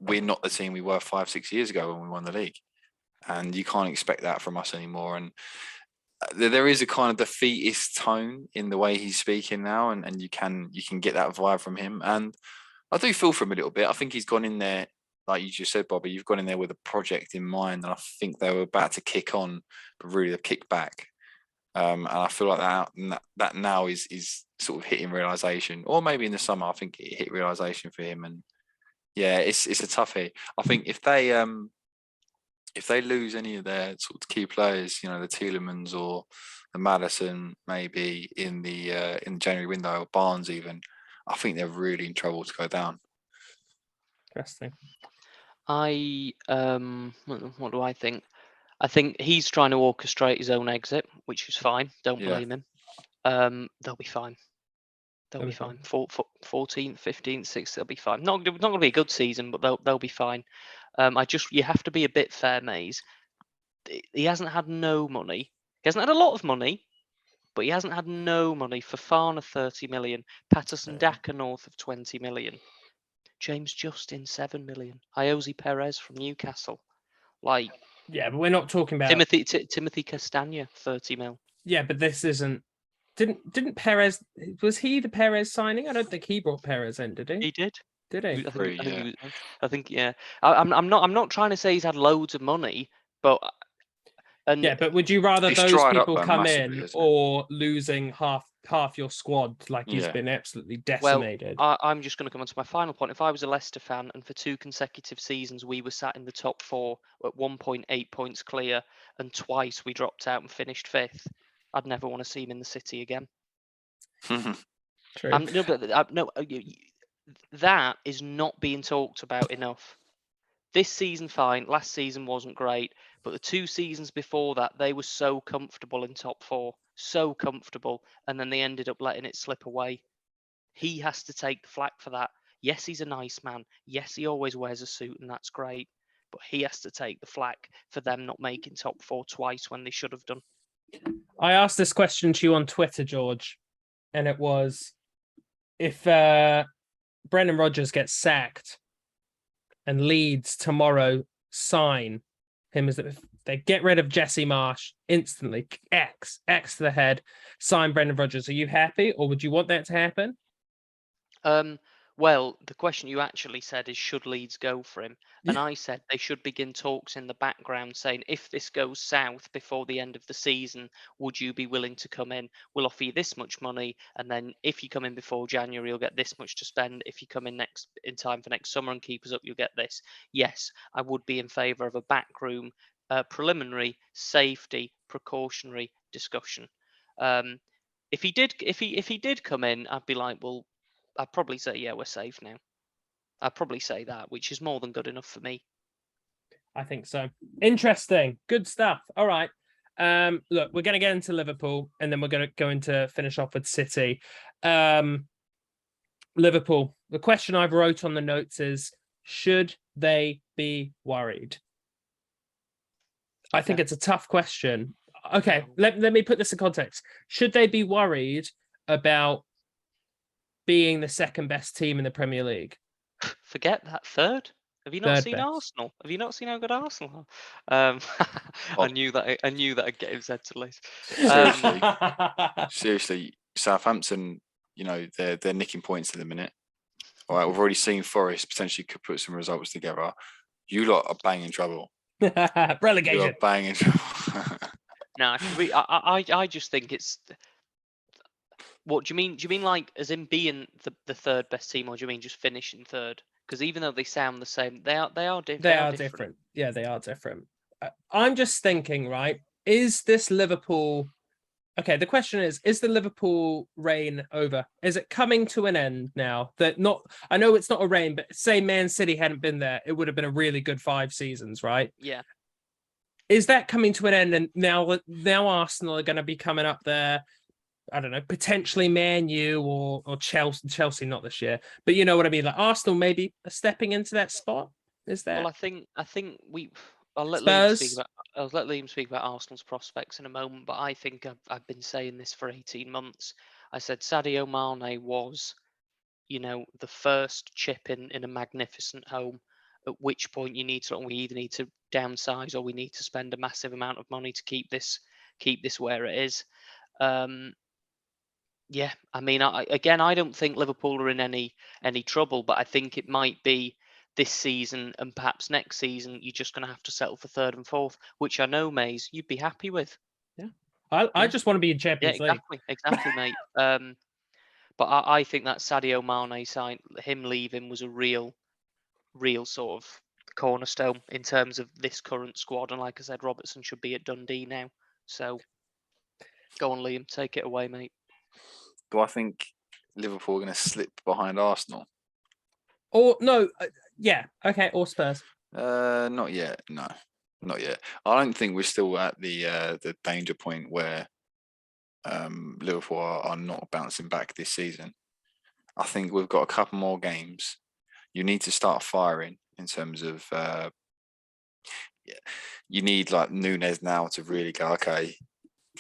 Speaker 2: we're not the team we were 5-6 years ago when we won the league, and you can't expect that from us anymore. And there is a kind of defeatist tone in the way he's speaking now, and you can get that vibe from him. And I do feel for him a little bit. I think he's gone in there like you just said, Bobby, you've gone in there with a project in mind, and I think they were about to kick on, but really they've kicked back. And I feel like that now is sort of hitting realization, or maybe in the summer, I think it hit realization for him. And yeah, it's a toughie. I think if they lose any of their sort of key players, the Tielemans or the Maddison, maybe in the January window, or Barnes even, I think they're really in trouble to go down.
Speaker 1: Interesting.
Speaker 3: What do I think? I think he's trying to orchestrate his own exit, which is fine. Don't blame him. They'll be fine. They'll be fine. 14th, 15th, 6th, they'll be fine. Not going to be a good season, but they'll be fine. You have to be a bit fair, Maze. He hasn't had no money. He hasn't had a lot of money, but he hasn't had no money. Fofana 30 million, Patterson Daka north of 20 million, James Justin 7 million, Jose Perez from Newcastle.
Speaker 1: Yeah, but we're not talking about
Speaker 3: Timothy Castagna 30 mil.
Speaker 1: Yeah, but this isn't. Didn't Perez? Was he the Perez signing? I don't think he brought Perez in, did he?
Speaker 3: He did.
Speaker 1: Did he?
Speaker 3: I think yeah. I'm not trying to say he's had loads of money, but
Speaker 1: but would you rather
Speaker 2: It's
Speaker 1: those
Speaker 2: dried up,
Speaker 1: people
Speaker 2: though,
Speaker 1: come
Speaker 2: massively,
Speaker 1: in,
Speaker 2: hasn't it?
Speaker 1: or losing half your squad like he's
Speaker 2: Yeah.
Speaker 1: been absolutely decimated?
Speaker 3: I'm just going to come on to my final point. If I was a Leicester fan and for 2 consecutive seasons we were sat in the top 4 at 1.8 points clear, and twice we dropped out and finished 5th, I'd never want to see him in the City again.
Speaker 1: True.
Speaker 3: That is not being talked about enough. This season, fine. Last season wasn't great, but the 2 seasons before that, they were so comfortable in top 4, so comfortable, and then they ended up letting it slip away. He has to take the flak for that. Yes, he's a nice man. Yes, he always wears a suit, and that's great. But he has to take the flak for them not making top 4 twice when they should have done.
Speaker 1: I asked this question to you on Twitter, George, and it was, if Brendan Rodgers gets sacked and Leeds tomorrow sign him as they get rid of Jesse Marsh instantly, X to the head, sign Brendan Rodgers, are you happy, or would you want that to happen?
Speaker 3: Well, the question you actually said is, should Leeds go for him? And I said they should begin talks in the background saying, if this goes south before the end of the season, would you be willing to come in? We'll offer you this much money, and then if you come in before January, you'll get this much to spend. If you come in time for next summer and keep us up, you'll get this. Yes, I would be in favour of a backroom preliminary safety precautionary discussion. If he did come in, I'd be like, well, I'd probably say, yeah, we're safe now. I'd probably say that, which is more than good enough for me.
Speaker 1: I think so. Interesting. Good stuff. All right. Look, we're going to get into Liverpool, and then we're going to finish off with City. Liverpool. The question I've wrote on the notes is, should they be worried? I think it's a tough question. Okay, let me put this in context. Should they be worried about being the second best team in the Premier League?
Speaker 3: Forget that, third. Have you not seen
Speaker 1: best.
Speaker 3: Arsenal? Have you not seen how good Arsenal are? I knew that I'd get him said to list.
Speaker 2: Seriously, Southampton, they're nicking points at the minute. All right, we've already seen Forest potentially could put some results together. You lot are banging trouble.
Speaker 1: Relegation.
Speaker 2: You are banging trouble.
Speaker 3: No, I just think it's. What do you mean? Do you mean like as in being the third best team, or do you mean just finishing third? Because even though they sound the same, they are different.
Speaker 1: Yeah, they are different. I'm just thinking, right? Is this Liverpool? Okay, the question is the Liverpool reign over? Is it coming to an end now? I know it's not a reign, but say Man City hadn't been there, it would have been a really good 5 seasons, right?
Speaker 3: Yeah.
Speaker 1: Is that coming to an end? And now Arsenal are going to be coming up there. I don't know, potentially Man U or Chelsea, not this year, but you know what I mean. Like Arsenal maybe stepping into that spot. Is there?
Speaker 3: Well, I think I'll let Liam speak about Arsenal's prospects in a moment, but I think I've been saying this for 18 months. I said Sadio Mane was, the first chip in a magnificent home. At which point we either need to downsize or we need to spend a massive amount of money to keep this where it is. Yeah, I mean, I don't think Liverpool are in any trouble, but I think it might be this season and perhaps next season, you're just going to have to settle for third and fourth, which I know, Mays, you'd be happy with.
Speaker 1: I just want to be in Champions League.
Speaker 3: Exactly, mate. But I think that Sadio Mane sign, him leaving, was a real sort of cornerstone in terms of this current squad. And like I said, Robertson should be at Dundee now. So go on, Liam, take it away, mate.
Speaker 2: Do I think Liverpool are going to slip behind Arsenal?
Speaker 1: Or no, yeah, okay, or Spurs.
Speaker 2: Not yet. No, not yet. I don't think we're still at the danger point where Liverpool are not bouncing back this season. I think we've got a couple more games. You need to start firing in terms of you need like Nunes now to really go, okay,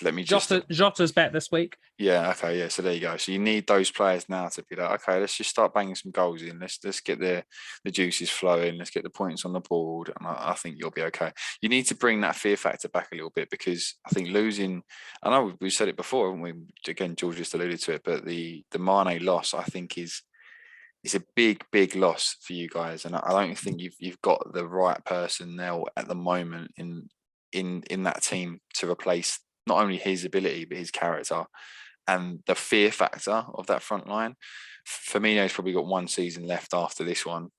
Speaker 2: let me just...
Speaker 1: Jota's back this week.
Speaker 2: Yeah, okay, yeah. So there you go. So you need those players now to be like, okay, let's just start banging some goals in. Let's get the juices flowing. Let's get the points on the board, and I think you'll be okay. You need to bring that fear factor back a little bit, because I think losing... I know we've said it before, haven't we? Again, George just alluded to it, but the Mane loss, I think, is a big loss for you guys, and I don't think you've got the right personnel at the moment in that team to replace not only his ability but his character and the fear factor of that front line. Firmino's probably got one season left after this one,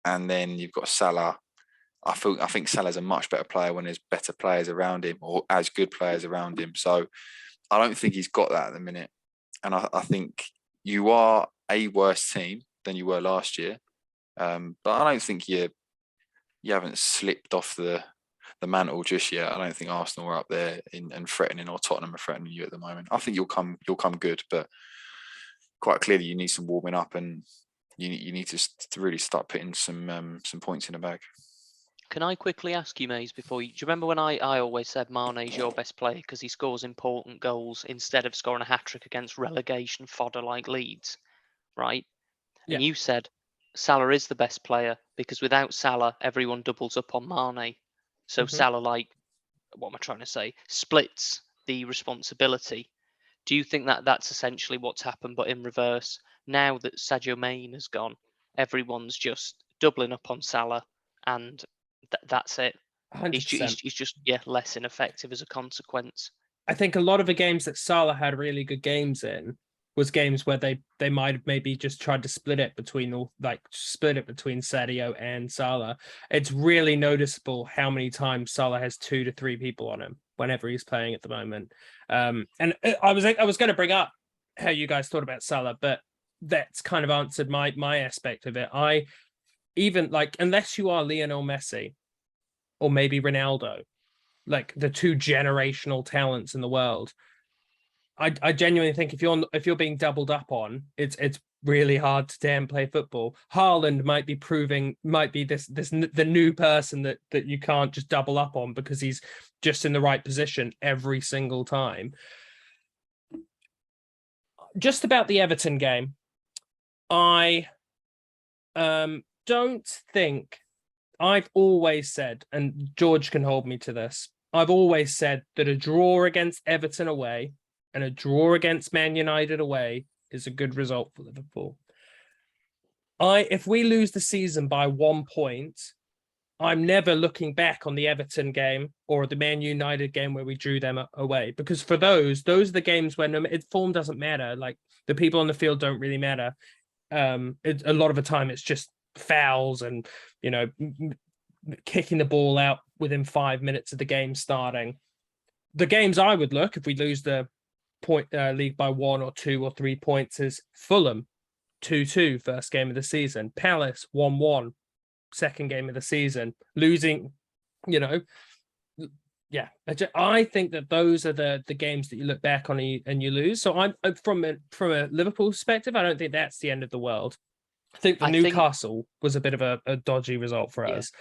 Speaker 2: and then you've got Salah. I think Salah's a much better player when there's better players around him, or as good players around him. So I don't think he's got that at the minute, and I think you are a worse team than you were last year, but I don't think you haven't slipped off the mantle just yet. I don't think Arsenal are up there and threatening, or Tottenham are threatening you at the moment. I think you'll come good, but quite clearly you need some warming up, and you need to really start putting some points in the bag.
Speaker 3: Can I quickly ask you, Mays, before you... Do you remember when I always said Mane's your best player because he scores important goals instead of scoring a hat-trick against relegation fodder like Leeds, right?
Speaker 1: Yeah.
Speaker 3: And you said Salah is the best player because without Salah, everyone doubles up on Mane. So Salah, like, what am I trying to say? Splits the responsibility. Do you think that that's essentially what's happened, but in reverse? Now that Sadio Mane has gone, everyone's just doubling up on Salah, and that's it.
Speaker 1: 100%.
Speaker 3: He's just less ineffective as a consequence.
Speaker 1: I think a lot of the games that Salah had really good games in was games where they might have maybe just tried to split it between Sadio and Salah. It's really noticeable how many times Salah has 2 to 3 people on him whenever he's playing at the moment. And I was going to bring up how you guys thought about Salah, but that's kind of answered my aspect of it. I even like, unless you are Lionel Messi or maybe Ronaldo, like the 2 generational talents in the world, I genuinely think if you're being doubled up on, it's really hard to damn play football. Haaland might be the new person that you can't just double up on because he's just in the right position every single time. Just about the Everton game, I don't think... I've always said, and George can hold me to this, I've always said that a draw against Everton away and a draw against Man United away is a good result for Liverpool. If we lose the season by 1 point, I'm never looking back on the Everton game or the Man United game where we drew them away, because for those are the games when form doesn't matter. Like, the people on the field don't really matter. A lot of the time it's just fouls and, kicking the ball out within 5 minutes of the game starting. The games I would look, if we lose the league by 1 or 2 or 3 points, is Fulham 2-2 first game of the season, Palace 1-1 second game of the season, losing, I think that those are the games that you look back on and you lose. So I'm from a Liverpool perspective, I don't think that's the end of the world. I think Newcastle was a bit of a dodgy result for us.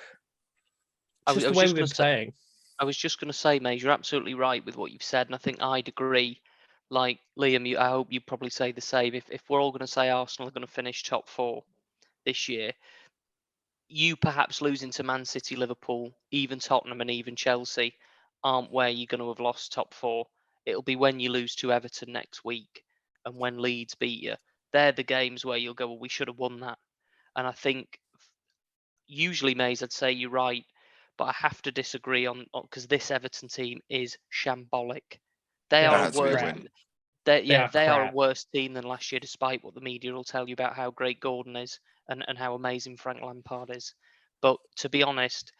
Speaker 1: Just the way we've been playing.
Speaker 3: I was just going to say, mate, you're absolutely right with what you've said, and I think I'd agree. Like, Liam, I hope you probably say the same. If we're all going to say Arsenal are going to finish top 4 this year, you perhaps losing to Man City, Liverpool, even Tottenham and even Chelsea aren't where you're going to have lost top 4. It'll be when you lose to Everton next week and when Leeds beat you. They're the games where you'll go, well, we should have won that. And I think usually, Mays, I'd say you're right, but I have to disagree on because this Everton team is shambolic. They are a
Speaker 2: That's a big
Speaker 3: worse.
Speaker 2: win.
Speaker 3: They are a
Speaker 1: crap.
Speaker 3: worse team than last year, despite what the media will tell you about how great Gordon is and how amazing Frank Lampard is. But to be honest,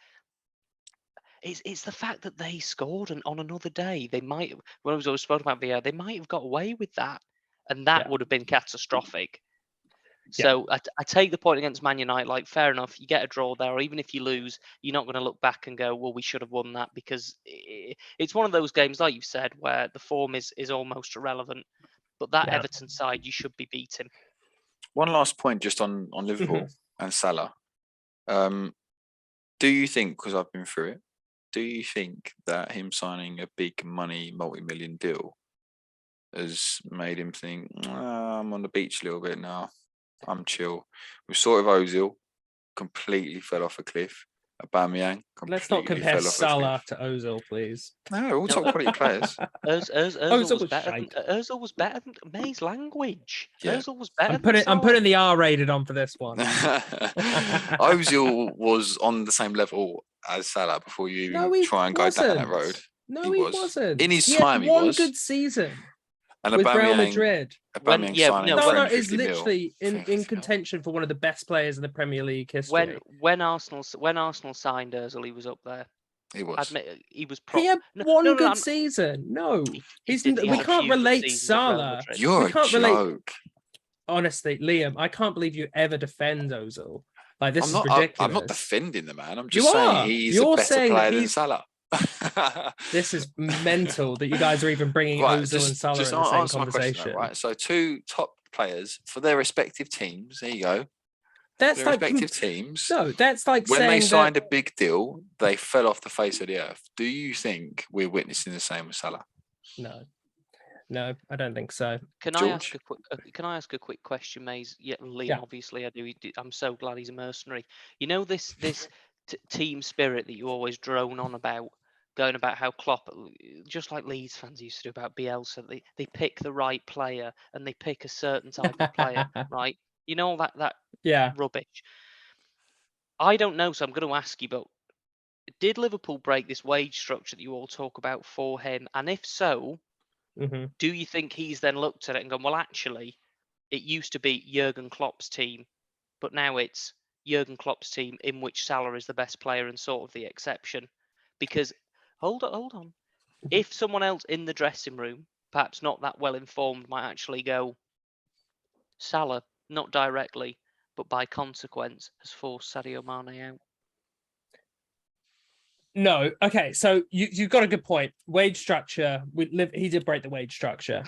Speaker 3: it's the fact that they scored, and on another day they might. When I was always spoken about VR, they might have got away with that, and that
Speaker 1: Yeah.
Speaker 3: would have been catastrophic.
Speaker 1: Yeah.
Speaker 3: So I take the point against Man United. Like, fair enough, you get a draw there, or even if you lose, you're not going to look back and go, well, we should have won that, because it's one of those games, like you've said, where the form is almost irrelevant. But that
Speaker 1: Yeah.
Speaker 3: Everton side, you should be beating.
Speaker 2: One last point just on Liverpool and Salah. Do you think, because I've been through it, do you think that him signing a big money, multi-million deal has made him think, I'm on the beach a little bit now, I'm chill? We saw it with Ozil, completely fell off a cliff. Aubameyang,
Speaker 1: Let's not
Speaker 2: completely
Speaker 1: compare
Speaker 2: fell off a
Speaker 1: Salah
Speaker 2: cliff.
Speaker 1: to Ozil, please.
Speaker 2: No, all top quality players.
Speaker 3: Ozil was better.
Speaker 1: shite.
Speaker 3: Ozil was better than May's language.
Speaker 2: Yeah.
Speaker 3: Ozil was better.
Speaker 1: I'm putting the R rated on for this one.
Speaker 2: Ozil was on the same level as Salah before you even try and go down that road.
Speaker 1: No, he wasn't.
Speaker 2: In his
Speaker 1: he
Speaker 2: time,
Speaker 1: had
Speaker 2: he
Speaker 1: one
Speaker 2: was.
Speaker 1: good season
Speaker 2: And
Speaker 1: with Real
Speaker 2: Aubameyang,
Speaker 1: Madrid.
Speaker 2: Aubameyang signing
Speaker 1: Salah
Speaker 2: 50
Speaker 1: is
Speaker 2: mil.
Speaker 1: literally in
Speaker 2: 50 mil.
Speaker 1: contention for one of the best players in the Premier League history.
Speaker 3: When Arsenal signed Ozil, he was up there.
Speaker 2: He was.
Speaker 3: Admit he was.
Speaker 1: He had one good season. No, we can't relate Salah.
Speaker 2: You're
Speaker 1: we can't
Speaker 2: a
Speaker 1: relate.
Speaker 2: joke.
Speaker 1: Honestly, Liam, I can't believe you ever defend Ozil. Like, this is
Speaker 2: I'm
Speaker 1: ridiculous.
Speaker 2: not defending the man. I'm just saying he's a better player than Salah.
Speaker 1: This is mental that you guys are even bringing Ozil and Salah in the same conversation.
Speaker 2: Though, right? So two top players for their respective teams. There you go.
Speaker 1: That's
Speaker 2: their
Speaker 1: like
Speaker 2: respective teams.
Speaker 1: No, that's like
Speaker 2: when
Speaker 1: saying
Speaker 2: they signed a big deal, they fell off the face of the earth. Do you think we're witnessing the same with Salah?
Speaker 1: No, I don't think so.
Speaker 3: Can I ask a quick question, Mays? Yeah, Liam, obviously I do. I'm so glad he's a mercenary. You know this team spirit that you always drone on about, going about how Klopp, just like Leeds fans used to do about Bielsa, they pick the right player and they pick a certain type of player, right? You know that rubbish. I don't know, so I'm going to ask you, but did Liverpool break this wage structure that you all talk about for him? And if so, do you think he's then looked at it and gone, well, actually, it used to be Jurgen Klopp's team, but now it's Jurgen Klopp's team in which Salah is the best player and sort of the exception? Because, hold on. If someone else in the dressing room, perhaps not that well informed, might actually go, Salah, not directly, but by consequence, has forced Sadio Mane out.
Speaker 1: No, okay, so you've got a good point. Wage structure, he did break the wage structure,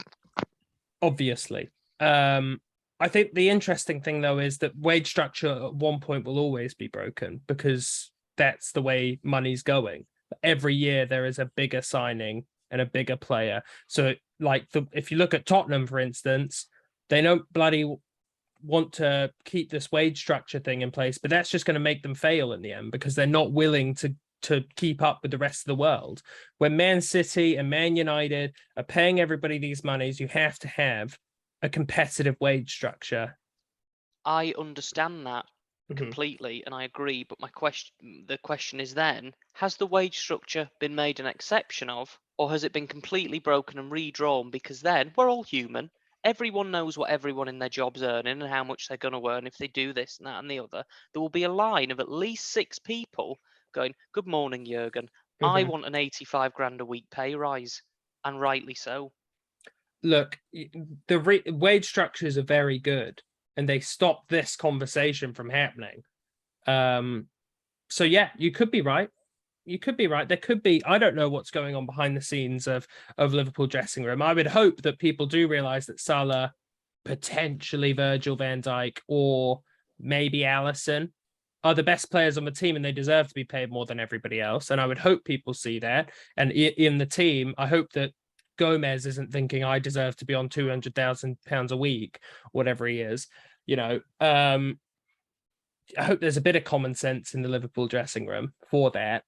Speaker 1: obviously. I think the interesting thing, though, is that wage structure at one point will always be broken because that's the way money's going. Every year there is a bigger signing and a bigger player. So, like, if you look at Tottenham, for instance, they don't bloody want to keep this wage structure thing in place, but that's just going to make them fail in the end because they're not willing to keep up with the rest of the world. When Man City and Man United are paying everybody these monies, you have to have a competitive wage structure.
Speaker 3: I understand that completely, and I agree. But the question is then, has the wage structure been made an exception of, or has it been completely broken and redrawn? Because then we're all human. Everyone knows what everyone in their job's earning and how much they're going to earn if they do this and that and the other. There will be a line of at least 6 people going, good morning, Jurgen. I want an 85 grand a week pay rise, and rightly so.
Speaker 1: Look, the wage structures are very good, and they stop this conversation from happening. So yeah, you could be right. You could be right. There could be. I don't know what's going on behind the scenes of Liverpool dressing room. I would hope that people do realize that Salah, potentially Virgil van Dijk, or maybe Alisson are the best players on the team and they deserve to be paid more than everybody else. And I would hope people see that. And in the team, I hope that Gomez isn't thinking I deserve to be on £200,000 a week, whatever he is. I hope there's a bit of common sense in the Liverpool dressing room for that.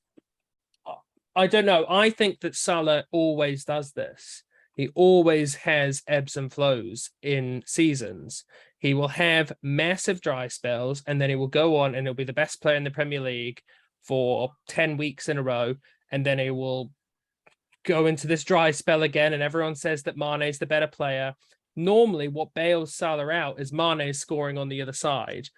Speaker 1: I don't know. I think that Salah always does this. He always has ebbs and flows in seasons. He will have massive dry spells, and then he will go on and he'll be the best player in the Premier League for 10 weeks in a row. And then he will go into this dry spell again, and everyone says that Mane's the better player. Normally, what bails Salah out is Mane scoring on the other side.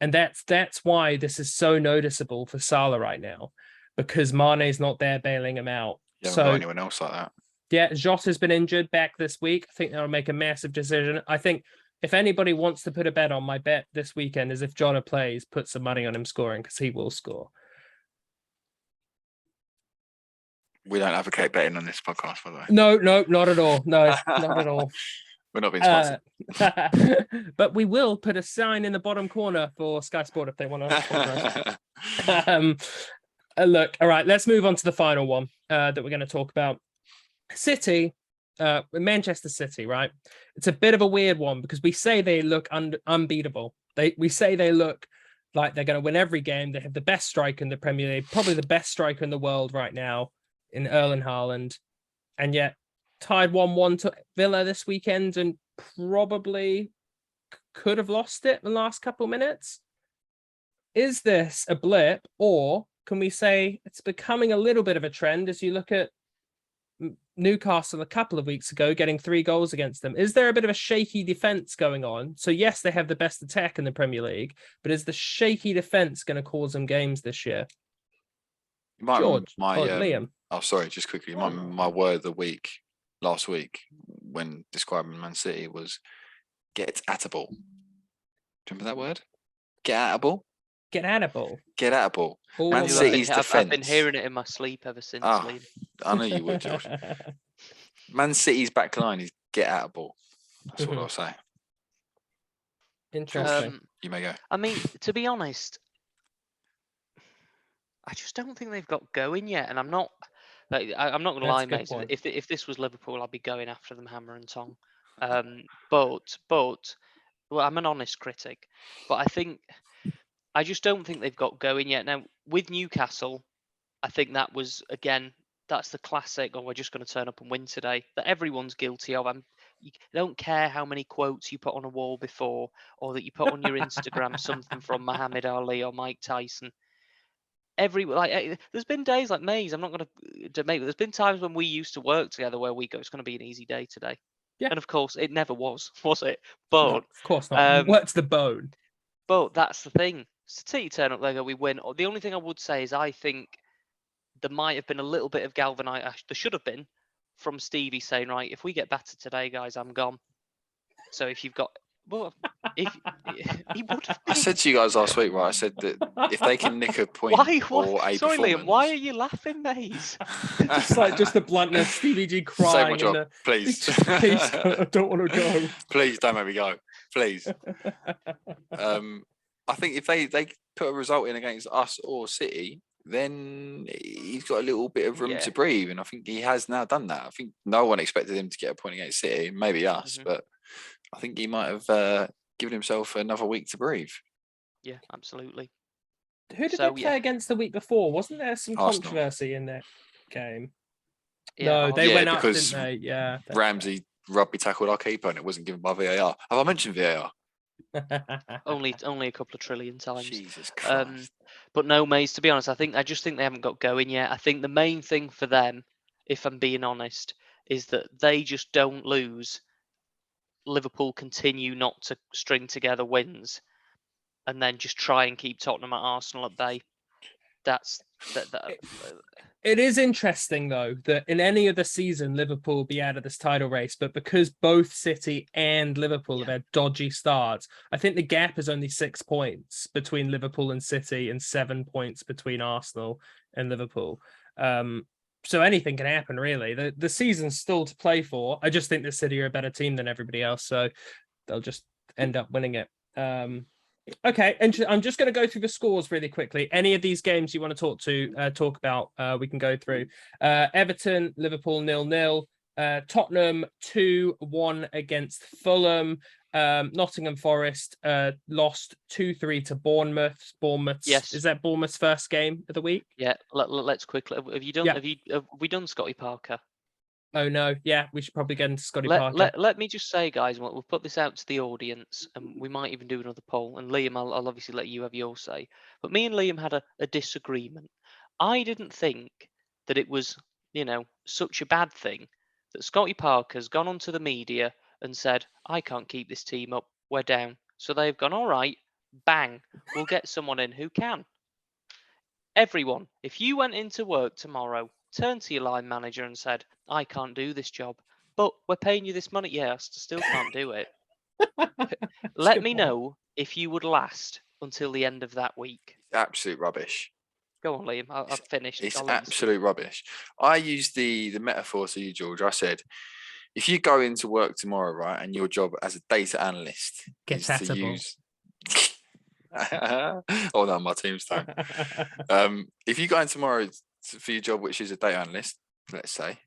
Speaker 1: And that's why this is so noticeable for Salah right now, because Mane's not there bailing him out.
Speaker 2: You haven't got anyone else like that.
Speaker 1: Yeah, Jota's been injured back this week. I think that'll make a massive decision. I think if anybody wants to put a bet on, my bet this weekend is if Jota plays, put some money on him scoring, because he will score.
Speaker 2: We don't advocate betting on this podcast, by the way.
Speaker 1: No, not at all. No, not at all.
Speaker 2: We're not being sponsored.
Speaker 1: But we will put a sign in the bottom corner for Sky Sport if they want to sponsor us. Look, all right, let's move on to the final one that we're going to talk about. City, Manchester City, right? It's a bit of a weird one because we say they look unbeatable. We say they look like they're going to win every game. They have the best striker in the Premier League, probably the best striker in the world right now in Erling Haaland, and yet tied 1-1 to Villa this weekend and probably could have lost it in the last couple of minutes. Is this a blip, or can we say it's becoming a little bit of a trend as you look at Newcastle a couple of weeks ago getting 3 goals against them? Is there a bit of a shaky defense going on? So yes, they have the best attack in the Premier League, but is the shaky defense going to cause them games this year? George, Liam.
Speaker 2: Oh, sorry, just quickly. My word of the week last week when describing Man City was get at a ball. Do you remember that word? Get at a ball?
Speaker 1: Get at a ball.
Speaker 2: Get at a ball.
Speaker 1: Ooh.
Speaker 2: Man City's defence.
Speaker 3: I've been hearing it in my sleep ever since. Liam.
Speaker 2: I know you would, George. Man City's back line is get at a ball. That's what I'll say.
Speaker 1: Interesting.
Speaker 2: You may go.
Speaker 3: I mean, to be honest, I just don't think they've got going yet, and I'm not going to lie, mate. If this was Liverpool, I'd be going after them hammer and tong. But well, I'm an honest critic, but I just don't think they've got going yet. Now with Newcastle, I think that was that's the classic. Oh, we're just going to turn up and win today. That everyone's guilty of. You don't care how many quotes you put on a wall before, or that you put on your Instagram something from Muhammad Ali or Mike Tyson. There's been days like Mays. I'm not going to debate, but there's been times when we used to work together where we go, it's going to be an easy day today. Yeah. And of course, it never was it? But
Speaker 1: no, of course not. Worked the bone.
Speaker 3: But that's the thing. City turn up, they go, we win. The only thing I would say is I think there might have been a little bit of galvanizing. There should have been from Stevie saying, right, if we get battered today, guys, I'm gone. So if you've got. Well, if he would have been.
Speaker 2: I said to you guys last week, right? I said that if they can nick a point or a
Speaker 3: Sorry,
Speaker 2: performance...
Speaker 3: Liam, why are you laughing, Maze?
Speaker 1: just the bluntness, Stevie G crying.
Speaker 2: Save my job, please.
Speaker 1: Please, I don't want to go.
Speaker 2: Please don't make me go, please. I think if they put a result in against us or City, then he's got a little bit of room to breathe, and I think he has now done that. I think no one expected him to get a point against City, maybe us, but I think he might have given himself another week to breathe.
Speaker 3: Yeah, absolutely.
Speaker 1: Who did they play against the week before? Wasn't there some controversy in that game? Yeah, no, they went up, didn't they? Yeah.
Speaker 2: Ramsey rugby tackled our keeper and it wasn't given by VAR. Have I mentioned VAR?
Speaker 3: only a couple of trillion times.
Speaker 2: Jesus Christ.
Speaker 3: But no, Maze, to be honest, I just think they haven't got going yet. I think the main thing for them, if I'm being honest, is that they just don't lose. Liverpool continue not to string together wins and then just try and keep Tottenham at Arsenal at bay.
Speaker 1: It is interesting, though, that in any other season, Liverpool will be out of this title race, but because both City and Liverpool have had dodgy starts, I think the gap is only 6 points between Liverpool and City and 7 points between Arsenal and Liverpool. So anything can happen, really. The season's still to play for. I just think that City are a better team than everybody else, so they'll just end up winning it. Okay, and I'm just going to go through the scores really quickly. Any of these games you want to talk about, we can go through. Everton, Liverpool 0-0. Tottenham 2-1 against Fulham. Nottingham Forest lost 2-3 to Bournemouth.
Speaker 3: Yes.
Speaker 1: Is that Bournemouth's first game of the week?
Speaker 3: Yeah. Let's quickly. Have you done?
Speaker 1: Yeah.
Speaker 3: Have we done Scotty Parker?
Speaker 1: Oh no, yeah, we should probably get into Scotty
Speaker 3: Let,
Speaker 1: Parker.
Speaker 3: let me just say, guys, we'll put this out to the audience, and we might even do another poll. And Liam, I'll obviously let you have your say. But me and Liam had a disagreement. I didn't think that it was, such a bad thing that Scotty Parker's gone onto the media and said, I can't keep this team up, we're down. So they've gone, all right, bang, we'll get someone in who can. Everyone, if you went into work tomorrow, turned to your line manager and said, I can't do this job, but we're paying you this money. Yeah, I still can't do it. Let me know if you would last until the end of that week.
Speaker 2: Absolute rubbish.
Speaker 3: Go on, Liam. I've finished.
Speaker 2: It's absolute rubbish. I used the metaphor to you, George. I said, if you go into work tomorrow, right, and your job as a data analyst is to use... oh no, my tombstone. If you go in tomorrow for your job, which is a data analyst, let's say,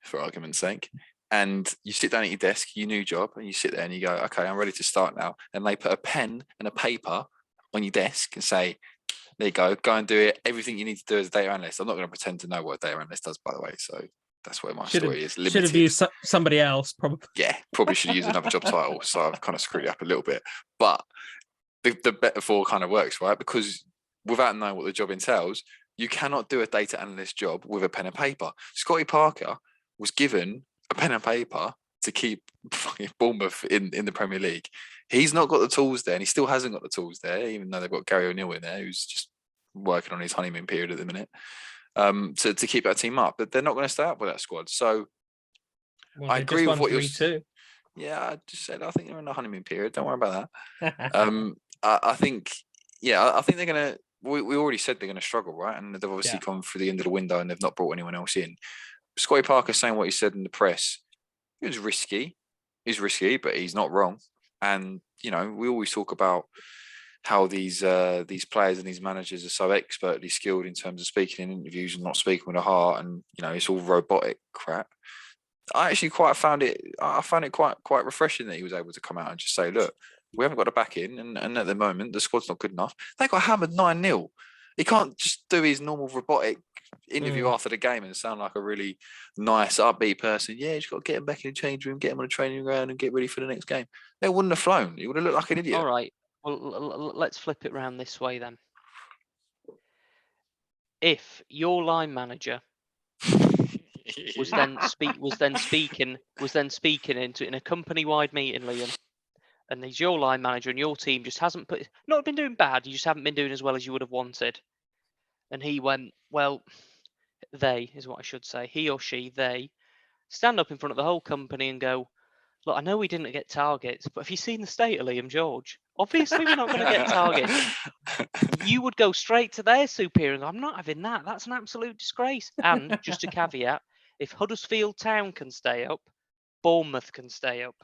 Speaker 2: for argument's sake, and you sit down at your desk, your new job, and you sit there and you go, okay, I'm ready to start now. And they put a pen and a paper on your desk and say, there you go and do it. Everything you need to do as a data analyst. I'm not going to pretend to know what a data analyst does, by the way. So that's where my story is limited.
Speaker 1: Should have used somebody else, probably.
Speaker 2: Yeah, probably should use another job title. So I've kind of screwed it up a little bit. But the metaphor kind of works, right? Because without knowing what the job entails, you cannot do a data analyst job with a pen and paper. Scotty Parker was given a pen and paper to keep Bournemouth in the Premier League. He's not got the tools there, and he still hasn't got the tools there, even though they've got Gary O'Neill in there, who's just working on his honeymoon period at the minute, to keep that team up. But they're not going to stay up with that squad. So I agree with what you're saying. Yeah, I just said I think they're in the honeymoon period. Don't worry about that. I think they're going to. We already said they're going to struggle, right? And they've obviously gone through the end of the window and they've not brought anyone else in. Scotty Parker saying what he said in the press, it was risky. He's risky, but he's not wrong. And, we always talk about how these players and these managers are so expertly skilled in terms of speaking in interviews and not speaking with a heart. And, it's all robotic crap. I actually found it quite refreshing that he was able to come out and just say, look, we haven't got a back in, and at the moment the squad's not good enough. They got hammered 9-0. He can't just do his normal robotic interview after the game and sound like a really nice, upbeat person. Yeah, you just got to get him back in the change room, get him on the training ground, and get ready for the next game. They wouldn't have flown. He would have looked like an idiot.
Speaker 3: All right. Well, let's flip it around this way then. If your line manager was then speaking in a company-wide meeting, Liam, and he's your line manager, and your team just hasn't not been doing bad. You just haven't been doing as well as you would have wanted. And he went, well, they is what I should say. He or she, they stand up in front of the whole company and go, look, I know we didn't get targets, but have you seen the state of Liam George? Obviously, we're not going to get targets. You would go straight to their superior and go, I'm not having that. That's an absolute disgrace. And just a caveat, if Huddersfield Town can stay up, Bournemouth can stay up.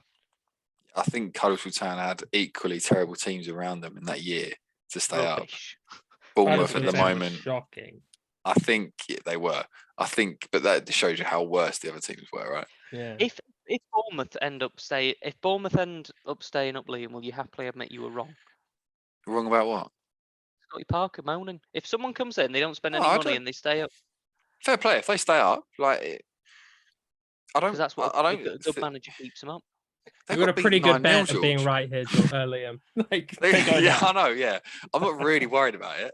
Speaker 2: I think Huddersfield Town had equally terrible teams around them in that year to stay
Speaker 3: Rubbish.
Speaker 2: up. Bournemouth at the moment,
Speaker 1: shocking.
Speaker 2: I think they were. But that shows you how worse the other teams were, right?
Speaker 1: Yeah.
Speaker 3: If Bournemouth end up staying up, Liam, will you happily admit you were wrong?
Speaker 2: Wrong about what?
Speaker 3: Scotty Parker moaning. If someone comes in, they don't spend any money and they stay up.
Speaker 2: Fair play. If they stay up, I don't.
Speaker 3: Because that's what a good manager keeps them up.
Speaker 1: You've got a pretty good bet of being right here, Liam.
Speaker 2: I know. Yeah, I'm not really worried about it,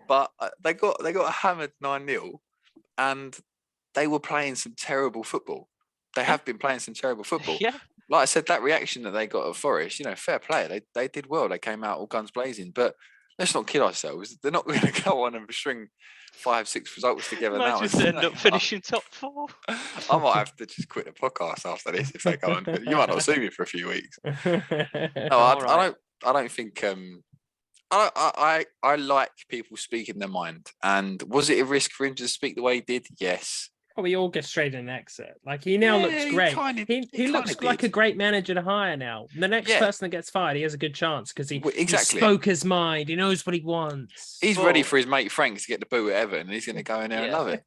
Speaker 2: but they got hammered 9-0, and they were playing some terrible football. They have been playing some terrible football.
Speaker 3: Yeah.
Speaker 2: Like I said, that reaction that they got at Forest, fair play. They did well. They came out all guns blazing. But let's not kid ourselves. They're not going to go on and string 5-6 results together now.
Speaker 3: Just end up finishing top 4.
Speaker 2: I might have to just quit the podcast after this if they go on. You might not see me for a few weeks. No, I don't think. I like people speaking their mind. And was it a risk for him to speak the way he did? Yes.
Speaker 1: Oh, he orchestrated an exit. He now looks great. He looks like a great manager to hire now. The next person that gets fired, he has a good chance because he spoke his mind. He knows what he wants.
Speaker 2: He's ready for his mate Frank to get the boot at Everton, and he's going to go in there and love it.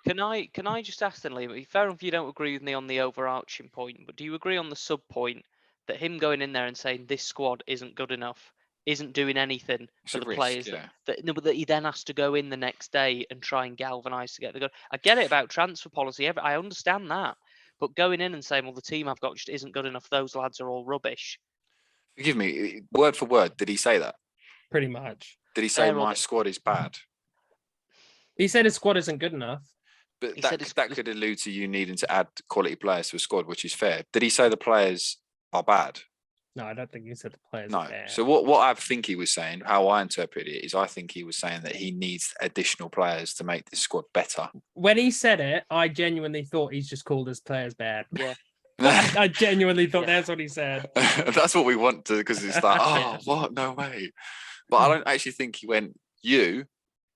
Speaker 3: Can I just ask then, Liam? Fair enough, you don't agree with me on the overarching point, but do you agree on the sub point that him going in there and saying this squad isn't good enough isn't doing anything
Speaker 2: It's
Speaker 3: for
Speaker 2: a
Speaker 3: the
Speaker 2: risk,
Speaker 3: players
Speaker 2: yeah.
Speaker 3: that he then has to go in the next day and try and galvanise to get the goal. I get it about transfer policy. I understand that. But going in and saying, well, the team I've got just isn't good enough. Those lads are all rubbish.
Speaker 2: Forgive me, word for word, did he say that?
Speaker 1: Pretty much.
Speaker 2: Did he say
Speaker 3: They're all
Speaker 2: my
Speaker 3: the-
Speaker 2: squad is bad?
Speaker 1: He said his squad isn't good enough.
Speaker 2: But
Speaker 3: He
Speaker 2: that,
Speaker 3: said it's-
Speaker 2: that could allude to you needing to add quality players to a squad, which is fair. Did he say the players are bad?
Speaker 1: No, I don't think he said the players
Speaker 2: No.
Speaker 1: are bad.
Speaker 2: So what I think he was saying, how I interpret it, is I think he was saying that he needs additional players to make this squad better.
Speaker 1: When he said it, I genuinely thought he's just called his players bad.
Speaker 3: Yeah.
Speaker 1: I genuinely thought
Speaker 3: Yeah.
Speaker 1: that's what he said.
Speaker 2: That's what we want to, because it's like, oh,
Speaker 3: Yeah.
Speaker 2: what? No way. But I don't actually think he went, you,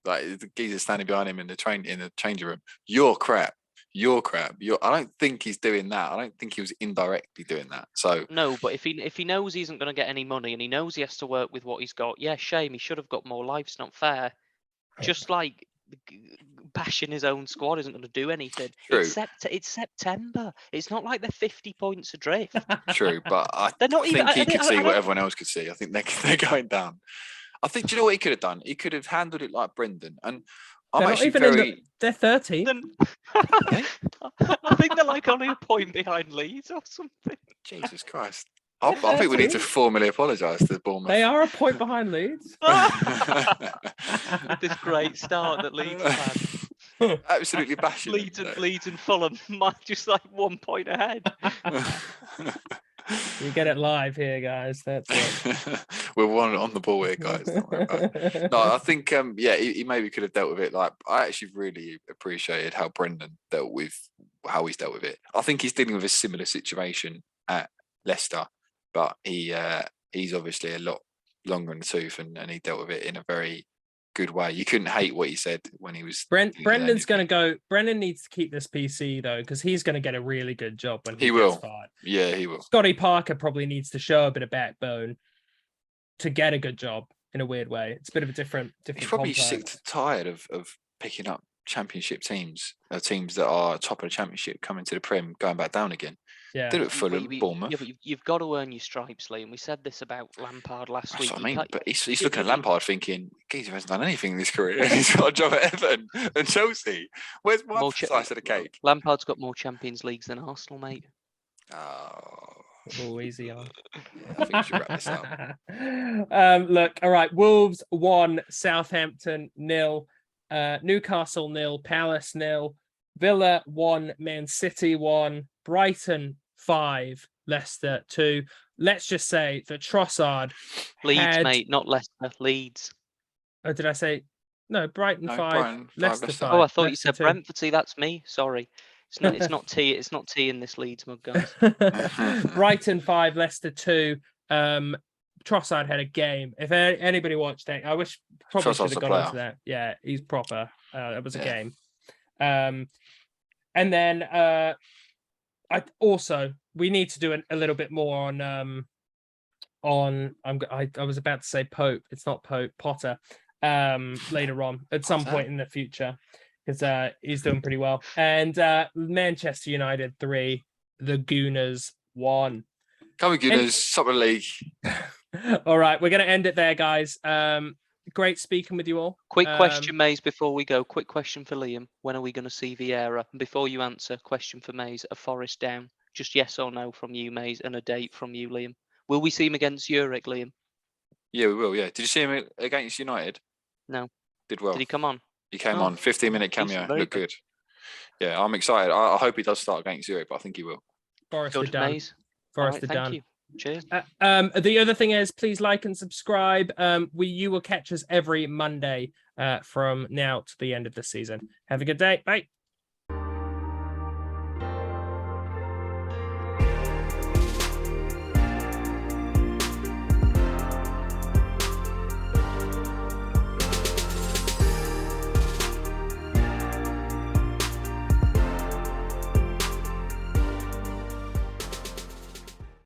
Speaker 2: like the geezer standing behind him in the changing room, you're crap. You're crap. I don't think he's doing that. I don't think he was indirectly doing that. So
Speaker 3: No, but if he knows he isn't going to get any money and he knows he has to work with what he's got, yeah, shame. He should have got more. Life's not fair. Just like bashing his own squad isn't going to do anything.
Speaker 2: True.
Speaker 3: It's September. It's not like they're 50 points adrift.
Speaker 2: true, but I
Speaker 3: They're not
Speaker 2: think
Speaker 3: even-
Speaker 2: he
Speaker 3: I
Speaker 2: could see
Speaker 3: don't-
Speaker 2: what everyone else could see. I think they're going down. I think, do you know what he could have done? He could have handled it like Brendan. And I'm
Speaker 1: They're not
Speaker 2: actually
Speaker 1: even in
Speaker 2: very.
Speaker 1: They're 13th.
Speaker 3: Then I think they're like only a point behind Leeds or something.
Speaker 2: Jesus Christ. I think we need to formally apologise to Bournemouth.
Speaker 1: They are a point behind Leeds.
Speaker 3: This great start that Leeds had.
Speaker 2: Absolutely bashing.
Speaker 3: Leeds and Fulham might just like 1 point ahead.
Speaker 1: You get it live here, guys. That's it.
Speaker 2: We're one on the ball here, guys. Don't worry about it. No, I think he maybe could have dealt with it. Like, I actually really appreciated how Brendan dealt with how he's dealt with it. I think he's dealing with a similar situation at Leicester, but he's obviously a lot longer in the tooth, and he dealt with it in a very good way. You couldn't hate what he said when he was.
Speaker 1: Brendan's going to go. Brendan needs to keep this PC though, because he's going to get a really good job when he
Speaker 2: will.
Speaker 1: gets fired.
Speaker 2: Yeah, he will.
Speaker 1: Scotty Parker probably needs to show a bit of backbone to get a good job in a weird way. It's a bit of a different.
Speaker 2: He's probably
Speaker 1: complex.
Speaker 2: sick to tired of picking up championship teams that are top of the championship coming to the Prem, going back down again.
Speaker 1: Yeah,
Speaker 2: Did it for Bournemouth.
Speaker 3: Yeah, but you've got to earn your stripes, Liam. We said this about Lampard last
Speaker 2: That's
Speaker 3: week.
Speaker 2: what I mean. But he's
Speaker 3: if
Speaker 2: looking at
Speaker 3: he-
Speaker 2: Lampard thinking, geezer hasn't done anything in his career. He's got a job at Everton and Chelsea. Where's my
Speaker 3: More
Speaker 2: slice of the cake?
Speaker 3: Lampard's got more Champions Leagues than Arsenal, mate.
Speaker 2: Oh,
Speaker 1: easy on.
Speaker 2: I think we should wrap this up.
Speaker 1: Look, all right. Wolves 1, Southampton 0, Newcastle 0, Palace 0, Villa 1, Man City 1, Brighton 5, Leicester 2. Let's just say that Trossard
Speaker 3: Leeds,
Speaker 1: had...
Speaker 3: mate, not Leicester. Leeds.
Speaker 1: Oh, did I say no? Brighton
Speaker 2: No,
Speaker 1: 5,
Speaker 2: Brighton,
Speaker 1: Leicester 5.
Speaker 3: Oh, I thought you
Speaker 1: Leicester
Speaker 3: said
Speaker 1: 2.
Speaker 3: Brentford. See, that's me. Sorry. It's not. It's not tea. It's not tea in this Leeds mug, guys.
Speaker 1: Brighton 5, Leicester 2. Trossard had a game. If anybody watched it, I wish probably
Speaker 2: Trossard's
Speaker 1: should have
Speaker 2: a
Speaker 1: gone into
Speaker 2: player.
Speaker 1: that. Yeah, he's proper. It was a
Speaker 2: Yeah.
Speaker 1: game. And then we need to do a little bit more on I was about to say Pope. It's not Pope, Potter. Later on at some point in the future, because he's doing pretty well. And Manchester United 3, the Gooners 1.
Speaker 2: Come on, Gunners, top of the league.
Speaker 1: All right, we're going to end it there, guys. Great speaking with you all.
Speaker 3: Quick question, Maze, before we go. Quick question for Liam. When are we going to see Vieira? And before you answer, question for Maze. A Forest down? Just yes or no from you, Maze, and a date from you, Liam. Will we see him against Zurich, Liam?
Speaker 2: Yeah, we will. Yeah. Did you see him against United?
Speaker 3: No.
Speaker 2: Did well.
Speaker 3: Did he come on?
Speaker 2: He came
Speaker 3: Oh,
Speaker 2: on, 15-minute
Speaker 3: decent,
Speaker 2: cameo.
Speaker 3: very
Speaker 2: Looked good. Yeah, I'm excited. I hope he does start against Zurich, but I think he will.
Speaker 1: Forest are
Speaker 3: Good,
Speaker 1: done.
Speaker 3: Maze.
Speaker 1: Forest are
Speaker 3: All right,
Speaker 1: done.
Speaker 3: thank you. Cheers.
Speaker 1: The other thing is, please like and subscribe. You will catch us every Monday from now to the end of the season. Have a good day. Bye.